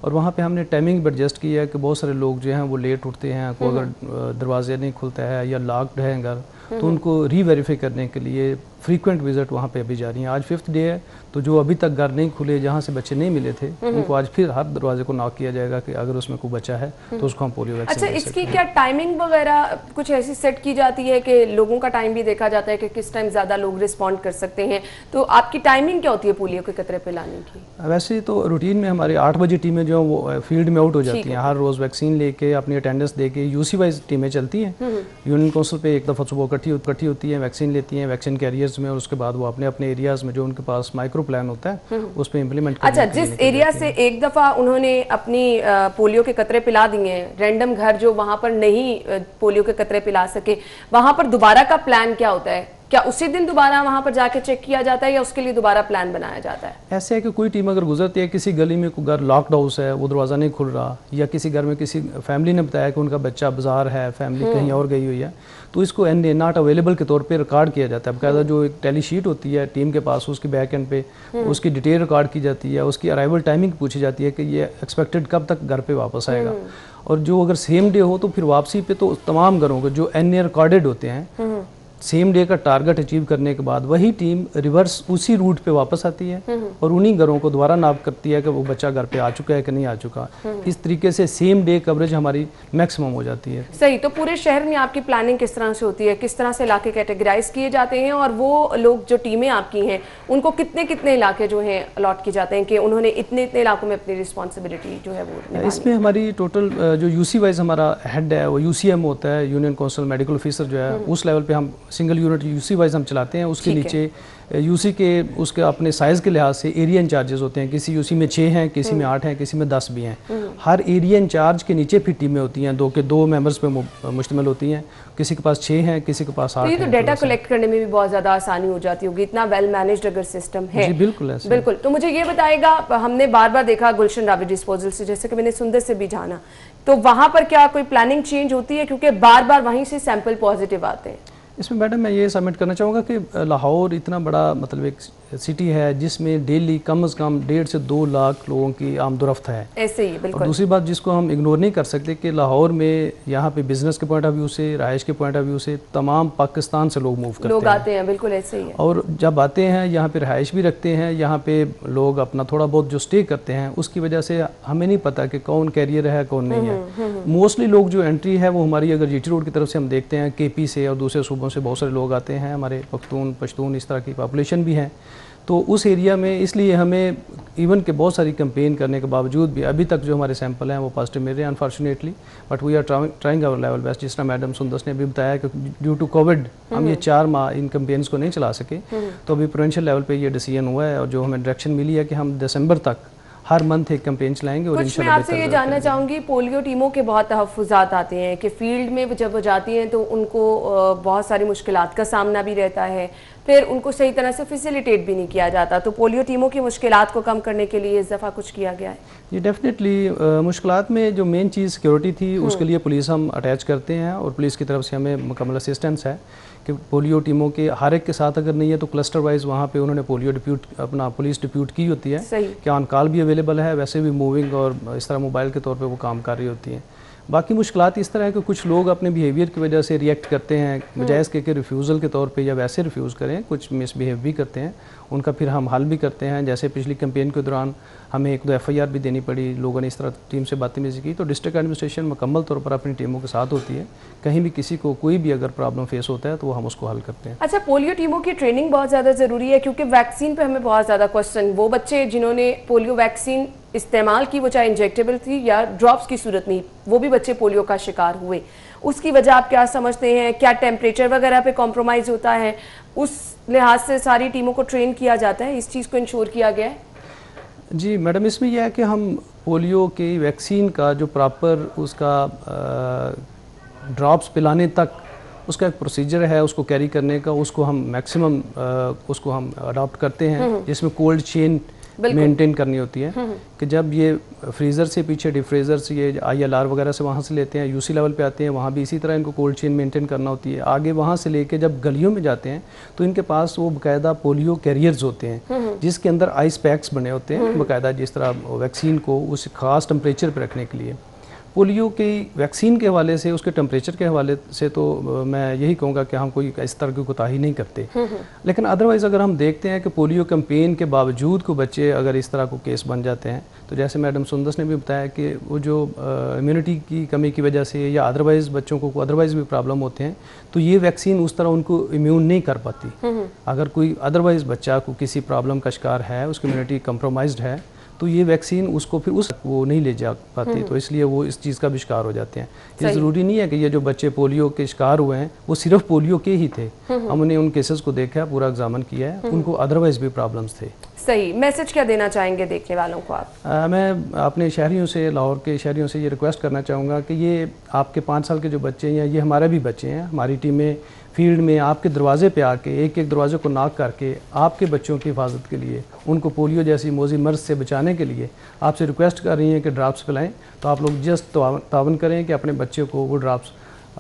और वहाँ पे हमने टाइमिंग भी एडजस्ट किया है कि बहुत सारे लोग जो हैं वो लेट उठते हैं, को अगर दरवाजे नहीं खुलता है या लॉक्ड है घर, तो उनको रीवेरीफाई करने के लिए फ्रीक्वेंट विजिट वहाँ पे अभी जारी है। आज 5th डे है, तो जो अभी तक घर नहीं खुले, जहाँ से बच्चे नहीं मिले थे, उनको आज फिर हर दरवाजे को नॉक किया जाएगा कि अगर उसमें कोई बच्चा है तो उसको हम पोलियो वैक्सीन। अच्छा, इसकी क्या टाइमिंग वगैरह कुछ ऐसी सेट की जाती है कि लोगों का टाइम भी देखा जाता है कि किस टाइम ज़्यादा लोग रिस्पॉन्ड कर सकते हैं? तो आपकी टाइमिंग क्या होती है पोलियो के कतरे पिलाने की? वैसे तो रूटीन में हमारी 8 बजे टीमें जो वो फील्ड में आउट हो जाती हैं, हर रोज़ वैक्सीन लेके अपनी अटेंडेंस दे के UC वाइज टीमें चलती हैं। यूनियन काउंसिल पे एक दफ़ा सुबह इकट्ठी होती हैं, वैक्सीन लेती हैं वैक्सीन कैरियर्स में, और उसके बाद वो अपने अपने एरियाज़ में जो उनके पास माइक्रो प्लान होता है उस पर इम्प्लीमेंट। अच्छा, जिस एरिया से एक दफ़ा उन्होंने अपनी पोलियो के कतरे पिला दिए हैं, रैंडम घर जो वहाँ पर नहीं पोलियो के कतरे पिला सके, वहाँ पर दोबारा का प्लान क्या होता है? क्या उसी दिन दोबारा वहाँ पर जाके चेक किया जाता है या उसके लिए दोबारा प्लान बनाया जाता है? ऐसे है कि कोई टीम अगर गुजरती है, किसी गली में कोई घर लॉक्ड हाउस है, वो दरवाज़ा नहीं खुल रहा, या किसी घर में किसी फैमिली ने बताया कि उनका बच्चा बाजार है, फैमिली कहीं और गई हुई है, तो इसको नॉट अवेलेबल के तौर पे रिकॉर्ड किया जाता है। बकायदा जो एक टेली शीट होती है टीम के पास, उसकी बैक एंड पे उसकी डिटेल रिकॉर्ड की जाती है, उसकी अराइवल टाइमिंग पूछी जाती है कि ये एक्सपेक्टेड कब तक घर पे वापस आएगा। और जो अगर सेम डे हो तो फिर वापसी पे तो तमाम घरों के जो NA रिकॉर्डेड होते हैं सेम डे का टारगेट अचीव करने के बाद वही टीम रिवर्स उसी रूट पे वापस आती है और उन्हीं घरों को दोबारा नाप करती है कि वो बच्चा घर पे आ चुका है कि नहीं आ चुका। इस तरीके से सेम डे कवरेज हमारी मैक्सिमम हो जाती है। सही। तो पूरे शहर में आपकी प्लानिंग किस तरह से होती है, किस तरह से इलाके कैटेगराइज किए जाते हैं, और वो लोग जो टीमें आपकी हैं उनको कितने कितने इलाके जो हैं अलॉट किए जाते हैं कि उन्होंने इतने इतने इलाकों में अपनी रिस्पॉन्सिबिलिटी जो है वो? इसमें हमारी टोटल जो यूसी वाइज हमारा हेड है वो यूसीएम होता है, यूनियन काउंसिल मेडिकल ऑफिसर जो है, उस लेवल पे हम सिंगल यूनिट यूसी वाइज हम चलाते हैं। उसके नीचे यूसी के उसके अपने साइज़ के लिहाज से एरिया इंचार्जेस होते हैं। किसी यूसी में 6 हैं, किसी में 8 हैं, किसी में 10 भी हैं। हर एरिया इंचार्ज के नीचे फिर टीमें होती हैं, 2 मेंबर्स पे मुश्तमिल होती हैं। किसी के पास 6 हैं, किसी के पास 8 हैं। तो डेटा कलेक्ट करने में भी बहुत ज़्यादा आसानी हो जाती होगी, इतना वेल मैनेज्ड अगर सिस्टम है। जी बिल्कुल ऐसे। बिल्कुल। तो मुझे ये बताएगा, हमने बार बार देखा गुलशन रावी डिस्पोजल से, जैसे कि मैंने सुंदर से भी जाना, तो वहाँ पर क्या कोई प्लानिंग चेंज होती है, क्योंकि बार बार वहीं से सैंपल पॉजिटिव आते हैं? इसमें मैडम मैं ये सबमिट करना चाहूँगा कि लाहौर इतना बड़ा मतलब एक सिटी है जिसमें डेली कम से कम 1.5 से 2 लाख लोगों की आमदोरफ्त है। ऐसे ही बिल्कुल। और दूसरी बात जिसको हम इग्नोर नहीं कर सकते कि लाहौर में यहाँ पे बिजनेस के पॉइंट ऑफ व्यू से, रहायश के पॉइंट ऑफ व्यू से तमाम पाकिस्तान से लोग मूव करते हैं, लोग आते हैं। बिल्कुल ऐसे ही है। और जब आते हैं यहाँ पे रहायश भी रखते हैं, यहाँ पे लोग अपना थोड़ा बहुत जो स्टे करते हैं उसकी वजह से हमें नहीं पता कि कौन कैरियर है कौन नहीं है। मोस्टली लोग जो एंट्री है वो हमारी अगर जीटी रोड की तरफ से हम देखते हैं, केपी से और दूसरे सूबों से बहुत सारे लोग आते हैं, हमारे पश्तून इस तरह की पॉपुलेशन भी है। तो उस एरिया में इसलिए हमें इवन के बहुत सारी कैंपेन करने के बावजूद भी अभी तक जो हमारे सैंपल हैं वो पॉजिटिव मिल रहे हैं unfortunately, but we are trying our level best. जिस तरह मैडम सुंदस ने भी बताया कि ड्यू टू कोविड हम ये 4 माह इन कैंपेन्स को नहीं चला सके, तो अभी प्रोविंशियल लेवल पे ये डिसीजन हुआ है और जो हमें डायरेक्शन मिली है कि हम दिसंबर तक हर मंथ एक कैंपेन चलाएंगे। और कुछ मैं आपसे ये जानना चाहूँगी, पोलियो टीमों के बहुत तहफ़्फ़ुज़ात आते हैं कि फील्ड में जब वो जाती हैं तो उनको बहुत सारी मुश्किलात का सामना भी रहता है, फिर उनको सही तरह से फैसिलिटेट भी नहीं किया जाता। तो पोलियो टीमों की मुश्किलात को कम करने के लिए इस दफ़ा कुछ किया गया है? ये डेफिनेटली मुश्किलात में जो मेन चीज़ सिक्योरिटी थी उसके लिए पुलिस हम अटैच करते हैं और पुलिस की तरफ से हमें मुकम्मल असिस्टेंस है कि पोलियो टीमों के हर एक के साथ अगर नहीं है तो क्लस्टर वाइज वहाँ पे उन्होंने पोलियो डिप्यूट अपना पुलिस डिप्यूट की होती है कि ऑन कॉल भी अवेलेबल है, वैसे भी मूविंग और इस तरह मोबाइल के तौर पे वो काम कर रही होती हैं। बाकी मुश्किलात इस तरह है कि कुछ लोग अपने बिहेवियर की वजह से रिएक्ट करते हैं, बजाय इसके कि रिफ्यूज़ल के तौर पे या वैसे रिफ्यूज़ करें, कुछ मिसबिहेव भी करते हैं, उनका फिर हम हल भी करते हैं। जैसे पिछली कैंपेन के दौरान हमें 1-2 FIR भी देनी पड़ी, लोगों ने इस तरह टीम से बदतमीज़ी की, तो डिस्ट्रिक्ट एडमिनिस्ट्रेशन मुकम्मल तौर पर अपनी टीमों के साथ होती है। कहीं भी किसी को कोई भी अगर प्रॉब्लम फेस होता है तो वो हम उसको हल करते हैं। अच्छा, पोलियो टीमों की ट्रेनिंग बहुत ज़्यादा ज़रूरी है, क्योंकि वैक्सीन पे हमें बहुत ज़्यादा क्वेश्चन, वो बच्चे जिन्होंने पोलियो वैक्सीन इस्तेमाल की, वो चाहे इंजेक्टेबल थी या ड्रॉप्स की सूरत में, वो भी बच्चे पोलियो का शिकार हुए, उसकी वजह आप क्या समझते हैं? क्या टेम्परेचर वगैरह पे कॉम्प्रोमाइज़ होता है? उस लिहाज से सारी टीमों को ट्रेन किया जाता है, इस चीज़ को इंश्योर किया गया है? जी मैडम, इसमें यह है कि हम पोलियो की वैक्सीन का जो प्रॉपर उसका ड्रॉप्स पिलाने तक उसका एक प्रोसीजर है, उसको कैरी करने का, उसको हम मैक्सिमम उसको हम अडॉप्ट करते हैं, जिसमें कोल्ड चेन मेंटेन करनी होती है कि जब ये फ्रीज़र से पीछे डिफ्रीज़र से ये ILR वगैरह से वहाँ से लेते हैं, UC लेवल पे आते हैं, वहाँ भी इसी तरह इनको कोल्ड चेन मेंटेन करना होती है। आगे वहाँ से लेके जब गलियों में जाते हैं तो इनके पास वो बाकायदा पोलियो कैरियर्स होते हैं जिसके अंदर आइस पैक्स बने होते हैं बाकायदा, जिस तरह वैक्सीन को उस ख़ास टेम्परेचर पर रखने के लिए। पोलियो की वैक्सीन के हवाले से, उसके टेम्परेचर के हवाले से तो मैं यही कहूँगा कि हम कोई इस तरह की कोताही नहीं करते, लेकिन अदरवाइज़ अगर हम देखते हैं कि पोलियो कैंपेन के बावजूद को बच्चे अगर इस तरह को केस बन जाते हैं, तो जैसे मैडम सुंदस ने भी बताया कि वो जो इम्यूनिटी की कमी की वजह से या अदरवाइज़ बच्चों को अदरवाइज़ भी प्रॉब्लम होते हैं, तो ये वैक्सीन उस तरह उनको इम्यून नहीं कर पाती। अगर कोई अदरवाइज़ बच्चा को किसी प्रॉब्लम का शिकार है, उसकी इम्यूनिटी कम्प्रोमाइज्ड है, तो ये वैक्सीन उसको फिर वो नहीं ले जा पाती, तो इसलिए वो इस चीज़ का भी शिकार हो जाते हैं। ये ज़रूरी नहीं है कि ये जो बच्चे पोलियो के शिकार हुए हैं वो सिर्फ पोलियो के ही थे, हमने उन केसेस को देखा, पूरा एग्जामिन किया है, उनको अदरवाइज भी प्रॉब्लम्स थे। सही। मैसेज क्या देना चाहेंगे देखने वालों को आप? मैं अपने शहरियों से, लाहौर के शहरियों से ये रिक्वेस्ट करना चाहूँगा कि ये आपके 5 साल के जो बच्चे हैं, ये हमारे भी बच्चे हैं, हमारी टीमें फील्ड में आपके दरवाजे पे आके एक एक दरवाजे को नॉक करके आपके बच्चों की हिफाजत के लिए, उनको पोलियो जैसी मौजी मर्ज से बचाने के लिए आपसे रिक्वेस्ट कर रही हैं कि ड्रॉप्स पिलाएं। तो आप लोग जस्ट तावन करें कि अपने बच्चे को वो ड्रॉप्स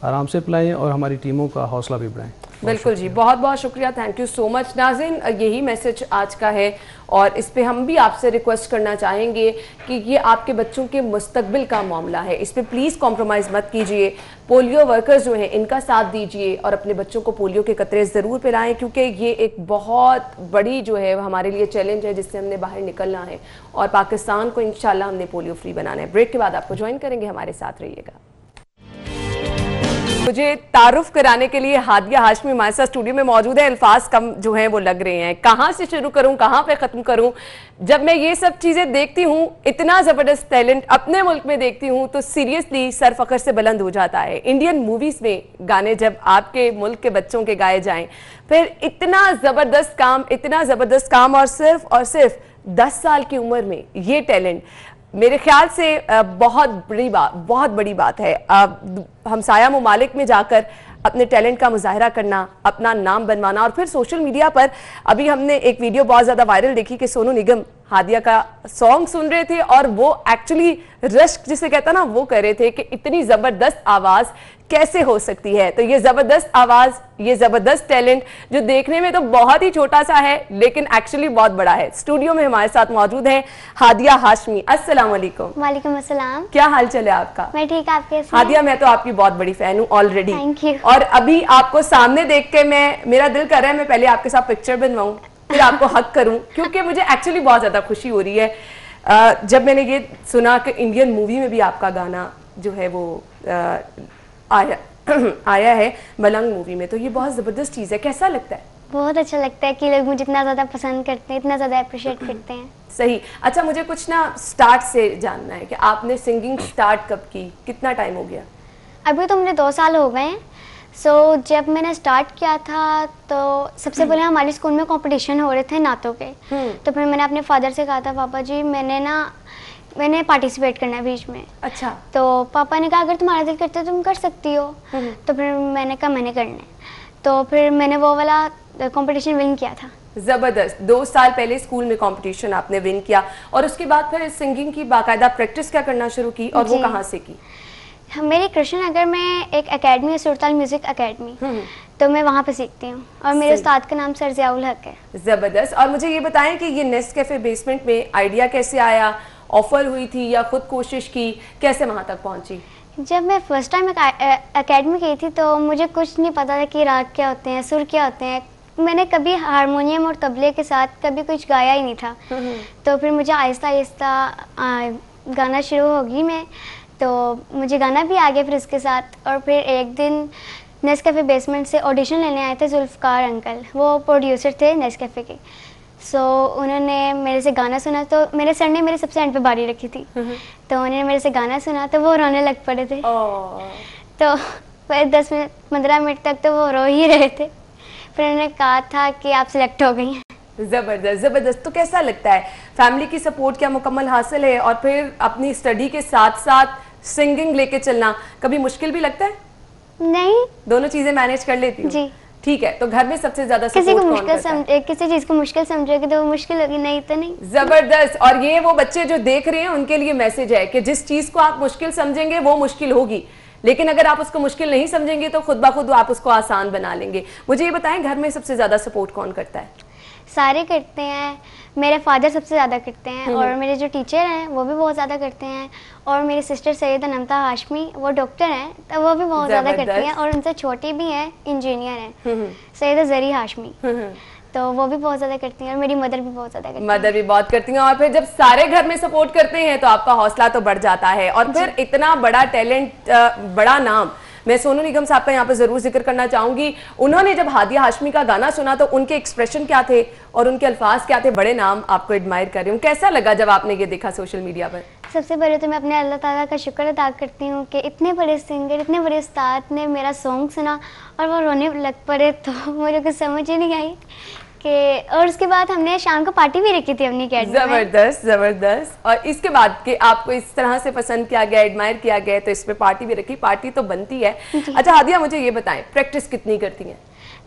आराम से पिलाएं और हमारी टीमों का हौसला भी बढ़ाएं। बिल्कुल जी, बहुत बहुत शुक्रिया, थैंक यू सो मच। नाज़रीन, यही मैसेज आज का है और इस पे हम भी आपसे रिक्वेस्ट करना चाहेंगे कि ये आपके बच्चों के मुस्तकबिल का मामला है, इस पे प्लीज़ कॉम्प्रोमाइज़ मत कीजिए। पोलियो वर्कर्स जो हैं इनका साथ दीजिए और अपने बच्चों को पोलियो के कतरे ज़रूर पिलाएं, क्योंकि ये एक बहुत बड़ी जो है हमारे लिए चैलेंज है जिससे हमने बाहर निकलना है और पाकिस्तान को इंशाल्लाह हमने पोलियो फ्री बनाना है। ब्रेक के बाद आपको ज्वाइन करेंगे, हमारे साथ रहिएगा। मुझे तारुफ कराने के लिए हादिया हाशमी हमारे साथ स्टूडियो में मौजूद है। अल्फाज कम जो हैं वो लग रहे हैं, कहाँ से शुरू करूँ, कहाँ पे ख़त्म करूँ। जब मैं ये सब चीज़ें देखती हूँ, इतना ज़बरदस्त टैलेंट अपने मुल्क में देखती हूँ, तो सीरियसली सर फ़ख्र से बुलंद हो जाता है। इंडियन मूवीज़ में गाने जब आपके मुल्क के बच्चों के गाए जाएं, फिर इतना ज़बरदस्त काम और सिर्फ 10 साल की उम्र में ये टैलेंट, मेरे ख्याल से बहुत बड़ी बात है। हमसाया मुमालिक में जाकर अपने टैलेंट का मुजाहरा करना, अपना नाम बनवाना और फिर सोशल मीडिया पर अभी हमने एक वीडियो बहुत ज़्यादा वायरल देखी कि सोनू निगम हादिया का सॉन्ग सुन रहे थे और वो एक्चुअली रश्क जिसे कहता ना वो कर रहे थे कि इतनी ज़बरदस्त आवाज़ कैसे हो सकती है। तो ये ज़बरदस्त आवाज़, ये ज़बरदस्त टैलेंट जो देखने में तो बहुत ही छोटा सा है लेकिन एक्चुअली बहुत बड़ा है। स्टूडियो में हमारे साथ मौजूद हैं हादिया हाशमी। अस्सलाम वालेकुम। वालेकुम अस्सलाम। क्या हाल चाल है आपका? मैं ठीक, आप कैसे हैं? हादिया, मैं तो आपकी बहुत बड़ी फैन हूँ ऑलरेडी। Thank you. और अभी आपको सामने देख के मेरा दिल कर रहा है मैं पहले आपके साथ पिक्चर बनवाऊं फिर आपको हक करूं, क्योंकि मुझे एक्चुअली बहुत ज्यादा खुशी हो रही है जब मैंने ये सुना कि इंडियन मूवी में भी आपका गाना जो है वो आया है मलंग मूवी में। तो ये बहुत ज़बरदस्त चीज़ है, कैसा लगता है? बहुत अच्छा लगता है कि लोग मुझे इतना ज़्यादा पसंद करते हैं, इतना ज़्यादा अप्रिशिएट करते हैं। सही। अच्छा, मुझे कुछ ना स्टार्ट से जानना है कि आपने सिंगिंग स्टार्ट कब की, कितना टाइम हो गया? अभी तो मुझे 2 साल हो गए हैं। जब मैंने स्टार्ट किया था तो सबसे पहले हमारे स्कूल में कंपटीशन हो रहे थे नातों के। तो फिर मैंने अपने फादर से कहा था, पापा जी मैंने पार्टिसिपेट करना है बीच में। अच्छा। तो पापा ने कहा अगर तुम्हारा दिल करता है तुम कर सकती हो। तो फिर मैंने कहा मैंने करना है, तो फिर मैंने वो वाला कंपटीशन विन किया था। ज़बरदस्त। 2 साल पहले स्कूल में कंपटीशन आपने विन किया और उसके बाद फिर सिंगिंग की बाकायदा प्रैक्टिस क्या करना शुरू की और वो कहाँ से की? मेरी कृष्ण नगर में एक एकेडमी है, सुरताल म्यूजिक एकेडमी, तो मैं वहाँ पे सीखती हूँ और मेरे उस्ताद का नाम सर ज़ियाउल हक है। ज़बरदस्त। और मुझे ये बताएं कि ये नेस्ट कैफे बेसमेंट में आइडिया कैसे आया, ऑफर हुई थी या खुद कोशिश की, कैसे वहाँ तक पहुँची? जब मैं फर्स्ट टाइम एकेडमी गई थी तो मुझे कुछ नहीं पता था कि राग क्या होते हैं, सुर क्या होते हैं। मैंने कभी हारमोनियम और तबले के साथ कभी कुछ गाया ही नहीं था। तो फिर मुझे आहिस्ता आहिस्ता गाना शुरू होगी मैं, तो मुझे गाना भी आ गया फिर इसके साथ। और फिर एक दिन नेस्कैफ़े बेसमेंट से ऑडिशन लेने आए थे जुल्फ़कार अंकल, वो प्रोड्यूसर थे नेस्कैफ़े के। उन्होंने मेरे से गाना सुना, तो मेरे सर ने मेरे सबसे एंड पे बारी रखी थी, तो उन्होंने मेरे से गाना सुना तो वो रोने लग पड़े थे। तो फिर 10-15 मिनट तक तो वो रो ही रहे थे। फिर उन्होंने कहा था कि आप सिलेक्ट हो गई हैं। ज़बरदस्त ज़बरदस्त। तो कैसा लगता है, फैमिली की सपोर्ट क्या मुकम्मल हासिल है और फिर अपनी स्टडी के साथ साथ सिंगिंग लेके चलना कभी मुश्किल भी लगता है? नहीं, दोनों चीजें मैनेज कर लेती हूँ। जी ठीक है। तो घर में सबसे ज्यादा किसी चीज को मुश्किल समझोगे तो वो मुश्किल होगी, नहीं तो नहीं। जबरदस्त। और ये वो बच्चे जो देख रहे हैं उनके लिए मैसेज है कि जिस चीज को आप मुश्किल समझेंगे वो मुश्किल होगी, लेकिन अगर आप उसको मुश्किल नहीं समझेंगे तो खुद ब खुद आप उसको आसान बना लेंगे। मुझे ये बताएं, घर में सबसे ज्यादा सपोर्ट कौन करता है? सारे करते हैं, मेरे फादर सबसे ज़्यादा करते हैं और मेरे जो टीचर हैं वो भी बहुत ज़्यादा करते हैं, और मेरी सिस्टर सैयदा नमता हाशमी वो डॉक्टर हैं तो वो भी बहुत ज़्यादा करती हैं, और उनसे छोटी भी हैं, इंजीनियर हैं, सैयदा जरी हाशमी, तो वो भी बहुत ज़्यादा करती हैं। और मेरी मदर भी बहुत ज़्यादा करती हैं। मदर भी बहुत करती हैं। और फिर जब सारे घर में सपोर्ट करते हैं तो आपका हौसला तो बढ़ जाता है। और फिर इतना बड़ा टैलेंट, बड़ा नाम, मैं सोनू निगम साहब का यहाँ पर जरूर जिक्र करना चाहूंगी। उन्होंने जब हादिया हाशमी का गाना सुना तो उनके एक्सप्रेशन क्या थे और उनके अल्फाज क्या थे? बड़े नाम आपको एडमायर कर रही हूँ, कैसा लगा जब आपने ये देखा सोशल मीडिया पर? सबसे पहले तो मैं अपने अल्लाह ताला का शुक्र अदा करती हूँ कि इतने बड़े सिंगर, इतने बड़े उस्ताद ने मेरा सॉन्ग सुना और वो रोने लग पड़े, तो मुझे कुछ समझ ही नहीं आई कि। और उसके बाद हमने शाम को पार्टी भी रखी थी अपनी अकेडमी में। जबरदस्त जबरदस्त। और इसके बाद कि आपको इस तरह से पसंद किया गया, एडमायर किया गया, तो इसमें पार्टी भी रखी, पार्टी तो बनती है। अच्छा हादिया, मुझे ये बताएं, प्रैक्टिस कितनी करती हैं?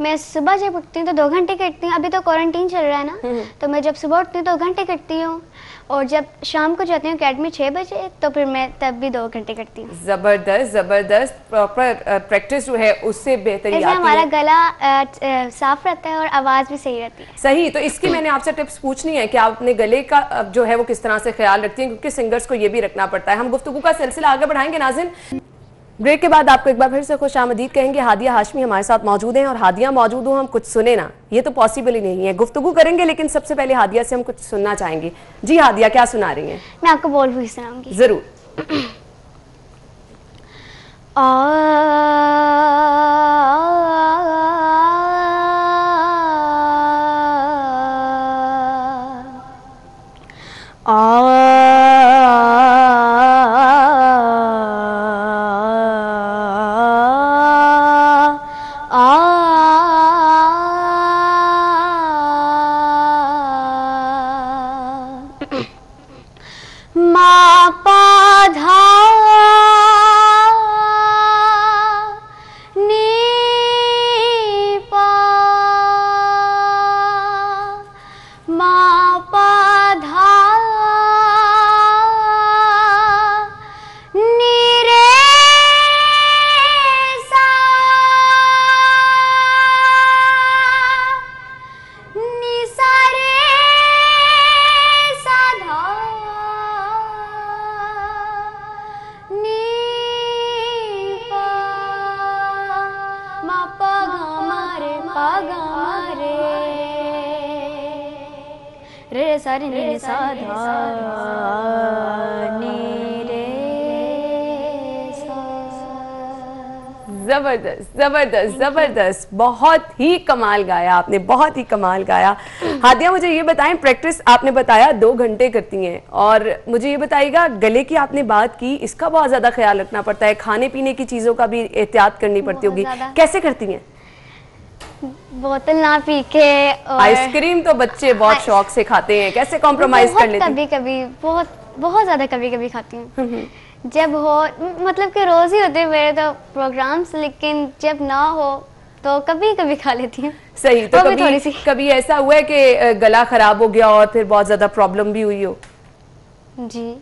मैं सुबह जब उठती हूँ तो 2 घंटे करती हूँ, अभी तो क्वारंटीन चल रहा है ना, तो मैं जब सुबह उठती हूँ तो 2 घंटे करती हूँ, और जब शाम को जाती हूँ अकेडमी 6 बजे तो फिर मैं तब भी 2 घंटे करती हूँ। जबरदस्त जबरदस्त, प्रॉपर प्रैक्टिस जो है उससे बेहतरी आती है, हमारा गला साफ रहता है और आवाज़ भी सही रहती है। सही, तो इसकी मैंने आपसे टिप्स पूछनी है कि आप अपने गले का जो है वो किस तरह से ख्याल रखती हैं, क्योंकि सिंगर्स को ये भी रखना पड़ता है। हम गुफ्तगू का सिलसिला आगे बढ़ाएंगे नाज़रीन। ब्रेक के बाद आपको एक बार फिर से खुश आमदीद कहेंगे। हादिया हाशमी हमारे साथ मौजूद हैं, और हादिया मौजूद हो हम कुछ सुने ना, ये तो पॉसिबल ही नहीं है। गुफ्तगू करेंगे लेकिन सबसे पहले हादिया से हम कुछ सुनना चाहेंगे। जी हादिया, क्या सुना रही हैं? मैं आपको बोल भी सुनाऊंगी। जरूर। जबरदस्त जबरदस्त जबरदस्त, बहुत ही कमाल गाया आपने, बहुत ही कमाल गाया। हादिया मुझे ये बताएं, प्रैक्टिस आपने बताया 2 घंटे करती हैं, और मुझे ये बताइएगा गले की आपने बात की, इसका बहुत ज्यादा ख्याल रखना पड़ता है, खाने पीने की चीजों का भी एहतियात करनी पड़ती होगी, कैसे करती हैं? बोतल ना पी के, और आइसक्रीम तो बच्चे बहुत शौक से खाते हैं, कैसे कॉम्प्रोमाइज कर लेती हैं? कभी कभी बहुत ज्यादा कभी कभी खाती हूँ, जब हो, मतलब कि रोज ही होते हैं मेरे तो प्रोग्राम्स, लेकिन जब ना हो तो कभी कभी खा लेती हूँ। सही, तो कभी ऐसा हुआ है कि गला खराब हो गया और फिर बहुत ज्यादा प्रॉब्लम भी हुई हो? जी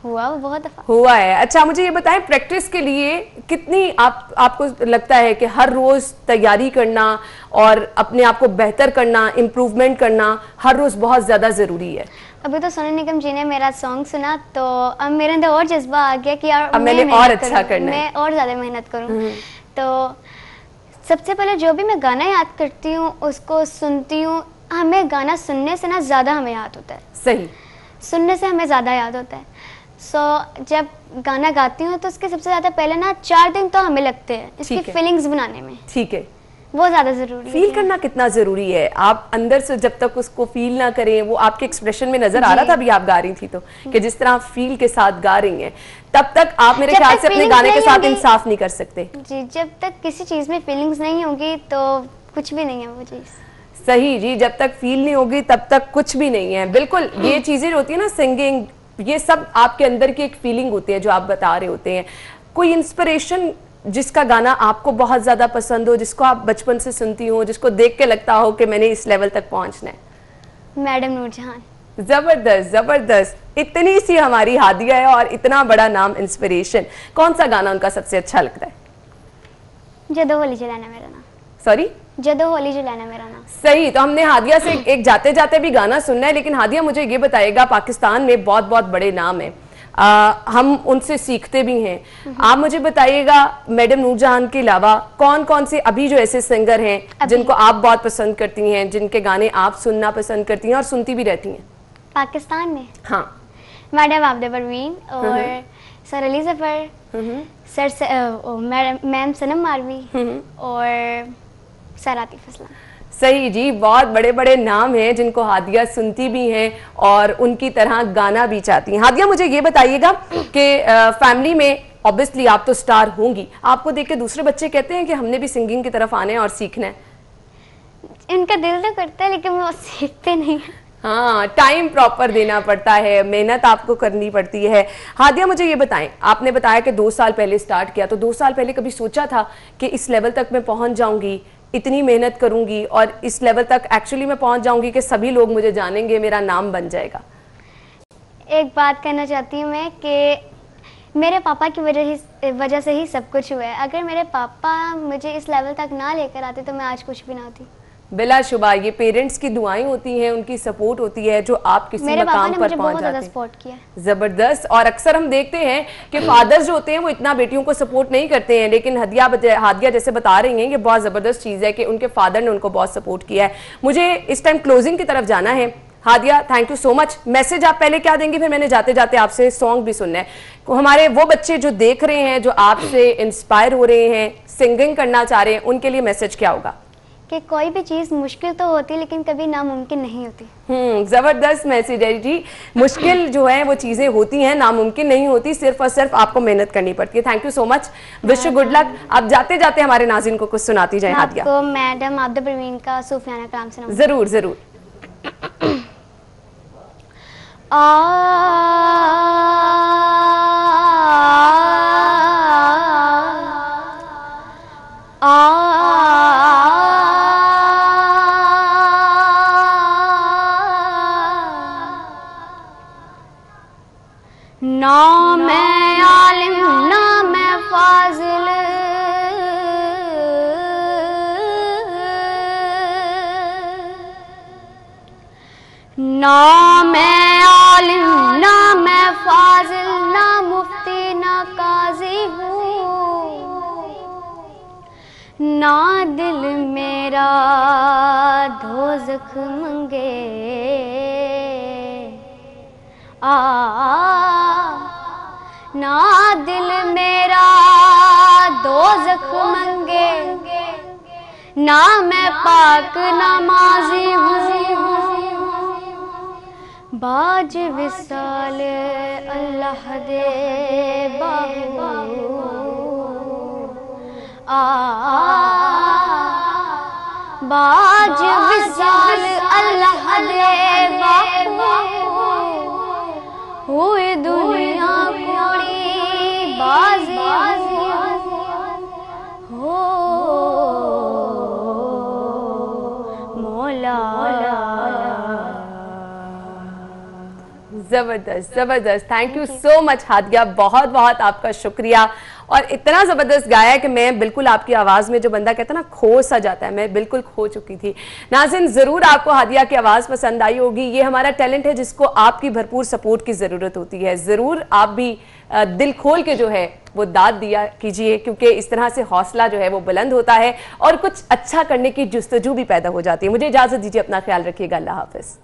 हुआ, बहुत दफा हुआ है। अच्छा मुझे ये बताएं, प्रैक्टिस के लिए कितनी आपको लगता है कि हर रोज तैयारी करना और अपने आप को बेहतर करना, इम्प्रूवमेंट करना हर रोज बहुत ज्यादा जरूरी है? अभी तो सोनू निगम जी ने मेरा सॉन्ग सुना तो अब मेरे अंदर और जज्बा आ गया कि यार मैंने और अच्छा करना है, मैं और ज्यादा मेहनत करूं। तो सबसे पहले जो भी मैं गाना याद करती हूँ उसको सुनती हूँ। हमें गाना सुनने से ना ज्यादा हमें याद होता है। सही, सुनने से हमें ज्यादा याद होता है। जब गाना गाती हूँ तो उसके सबसे ज्यादा पहले ना 4 दिन तो हमें लगते हैं इसकी फीलिंग्स बनाने में। ठीक है, वो ज्यादा जरूरी है। फील करना कितना जरूरी है? आप अंदर से जब तक उसको फील ना करें, वो आपके एक्सप्रेशन में नजर आ रहा था अभी आप गा रही थी तो, कि जिस तरह आप फील के साथ गा रही हैं, तब तक आप मेरे ख्याल से अपने गाने के साथ इंसाफ नहीं कर सकते। जी, जब तक किसी चीज में फीलिंग्स नहीं होगी तो कुछ भी नहीं है वो चीज। सही जी, जब तक फील नहीं होगी तब तक कुछ भी नहीं है। बिल्कुल, ये चीजें होती है ना, सिंगिंग, ये सब आपके अंदर की एक फीलिंग होती है जो आप बता रहे होते हैं। कोई इंस्पिरेशन जिसका गाना आपको बहुत ज्यादा पसंद हो, जिसको आप बचपन से सुनती हो, जिसको देख के लगता हो कि मैंने इस लेवल तक पहुंचना है? मैडम नूरजहान। जबरदस्त जबरदस्त, इतनी सी हमारी हादिया है और इतना बड़ा नाम, इंस्पिरेशन। कौन सा गाना उनका सबसे अच्छा लगता है? जदो होली जलाना मेरा नाम। सॉरी, जदो होली जलाना मेरा नाम। सही, तो हमने हादिया से एक जाते जाते भी गाना सुनना है, लेकिन हादिया मुझे ये बताइएगा, पाकिस्तान में बहुत बहुत बड़े नाम है, हम उनसे सीखते भी हैं। आप मुझे बताइएगा, मैडम नूरजहान के अलावा कौन कौन से अभी जो ऐसे सिंगर हैं जिनको आप बहुत पसंद करती हैं, जिनके गाने आप सुनना पसंद करती हैं और सुनती भी रहती हैं पाकिस्तान में? हाँ, मैडम आबदे परवीन और sir Ali Zafar, sir ma'am Sanam Marvi और सर आतिफ असलम। सही जी, बहुत बड़े बड़े नाम हैं जिनको हादिया सुनती भी हैं और उनकी तरह गाना भी चाहती हैं। हादिया मुझे ये बताइएगा कि फैमिली में ऑब्वियसली आप तो स्टार होंगी, आपको देख के दूसरे बच्चे कहते हैं कि हमने भी सिंगिंग की तरफ आना है और सीखना है? इनका दिल तो करता है लेकिन वो सीखते नहीं है। हाँ, टाइम प्रॉपर देना पड़ता है, मेहनत आपको करनी पड़ती है। हादिया मुझे ये बताएं, आपने बताया कि 2 साल पहले स्टार्ट किया, तो 2 साल पहले कभी सोचा था कि इस लेवल तक मैं पहुंच जाऊंगी? इतनी मेहनत करूंगी और इस लेवल तक एक्चुअली मैं पहुंच जाऊंगी कि सभी लोग मुझे जानेंगे, मेरा नाम बन जाएगा? एक बात कहना चाहती हूँ मैं कि मेरे पापा की वजह से ही सब कुछ हुआ है। अगर मेरे पापा मुझे इस लेवल तक ना लेकर आते तो मैं आज कुछ भी ना होती। बिला शुबा ये पेरेंट्स की दुआएं होती हैं, उनकी सपोर्ट होती है जो आप किसी मकाम पर पहुंच जाते हैं। सपोर्ट किया जबरदस्त। और अक्सर हम देखते हैं कि फादर्स जो होते हैं वो इतना बेटियों को सपोर्ट नहीं करते हैं, लेकिन हादिया जैसे बता रही हैं, ये बहुत जबरदस्त चीज है कि उनके फादर ने उनको बहुत सपोर्ट किया है। मुझे इस टाइम क्लोजिंग की तरफ जाना है। Hadiya, thank you so much. Message आप पहले क्या देंगी, फिर मैंने जाते जाते आपसे सॉन्ग भी सुनना है। हमारे वो बच्चे जो देख रहे हैं, जो आपसे इंस्पायर हो रहे हैं, सिंगिंग करना चाह रहे हैं, उनके लिए मैसेज क्या होगा? कि कोई भी चीज मुश्किल तो होती लेकिन कभी नामुमकिन नहीं होती। जबरदस्त मैसेज है जी। मुश्किल जो है वो चीजें होती हैं, नामुमकिन नहीं होती, सिर्फ और सिर्फ आपको मेहनत करनी पड़ती है। Thank you so much, wish you good luck. आप जाते जाते हमारे नाज़रीन को कुछ सुनाती जाए हादिया। आपको मैडम आब्दा परवीन का सूफियाना कलाम सुनाऊंगी। जरूर जरूर। ना मैं आलिम ना मैं फाजिल, ना मैं आलिम ना मैं फाजिल, ना मुफ्ती ना काजी हूँ, ना दिल मेरा दोज़ख मंगे, ना दिल मेरा दोज़ख मंगे, ना मैं पाक नमाज़ी हूँ, बाज विसाल अल्लाह दे बाहू, बाज विसाल अल्लाह दे बाहू, हुए दुनिया कोड़ी बाजी हो मौला। जबरदस्त जबरदस्त। Thank you so much Hadiya, बहुत बहुत आपका शुक्रिया। और इतना ज़बरदस्त गाया कि मैं बिल्कुल आपकी आवाज़ में जो बंदा कहता है ना खो सा जाता है, मैं बिल्कुल खो चुकी थी। नाज़रीन, ज़रूर आपको हादिया की आवाज़ पसंद आई होगी। ये हमारा टैलेंट है जिसको आपकी भरपूर सपोर्ट की ज़रूरत होती है। ज़रूर आप भी दिल खोल के जो है वो दाद दिया कीजिए, क्योंकि इस तरह से हौसला जो है वो बुलंद होता है और कुछ अच्छा करने की जुस्तजू भी पैदा हो जाती है। मुझे इजाज़त दीजिए, अपना ख्याल रखिएगा। अल्लाह हाफ़िज़।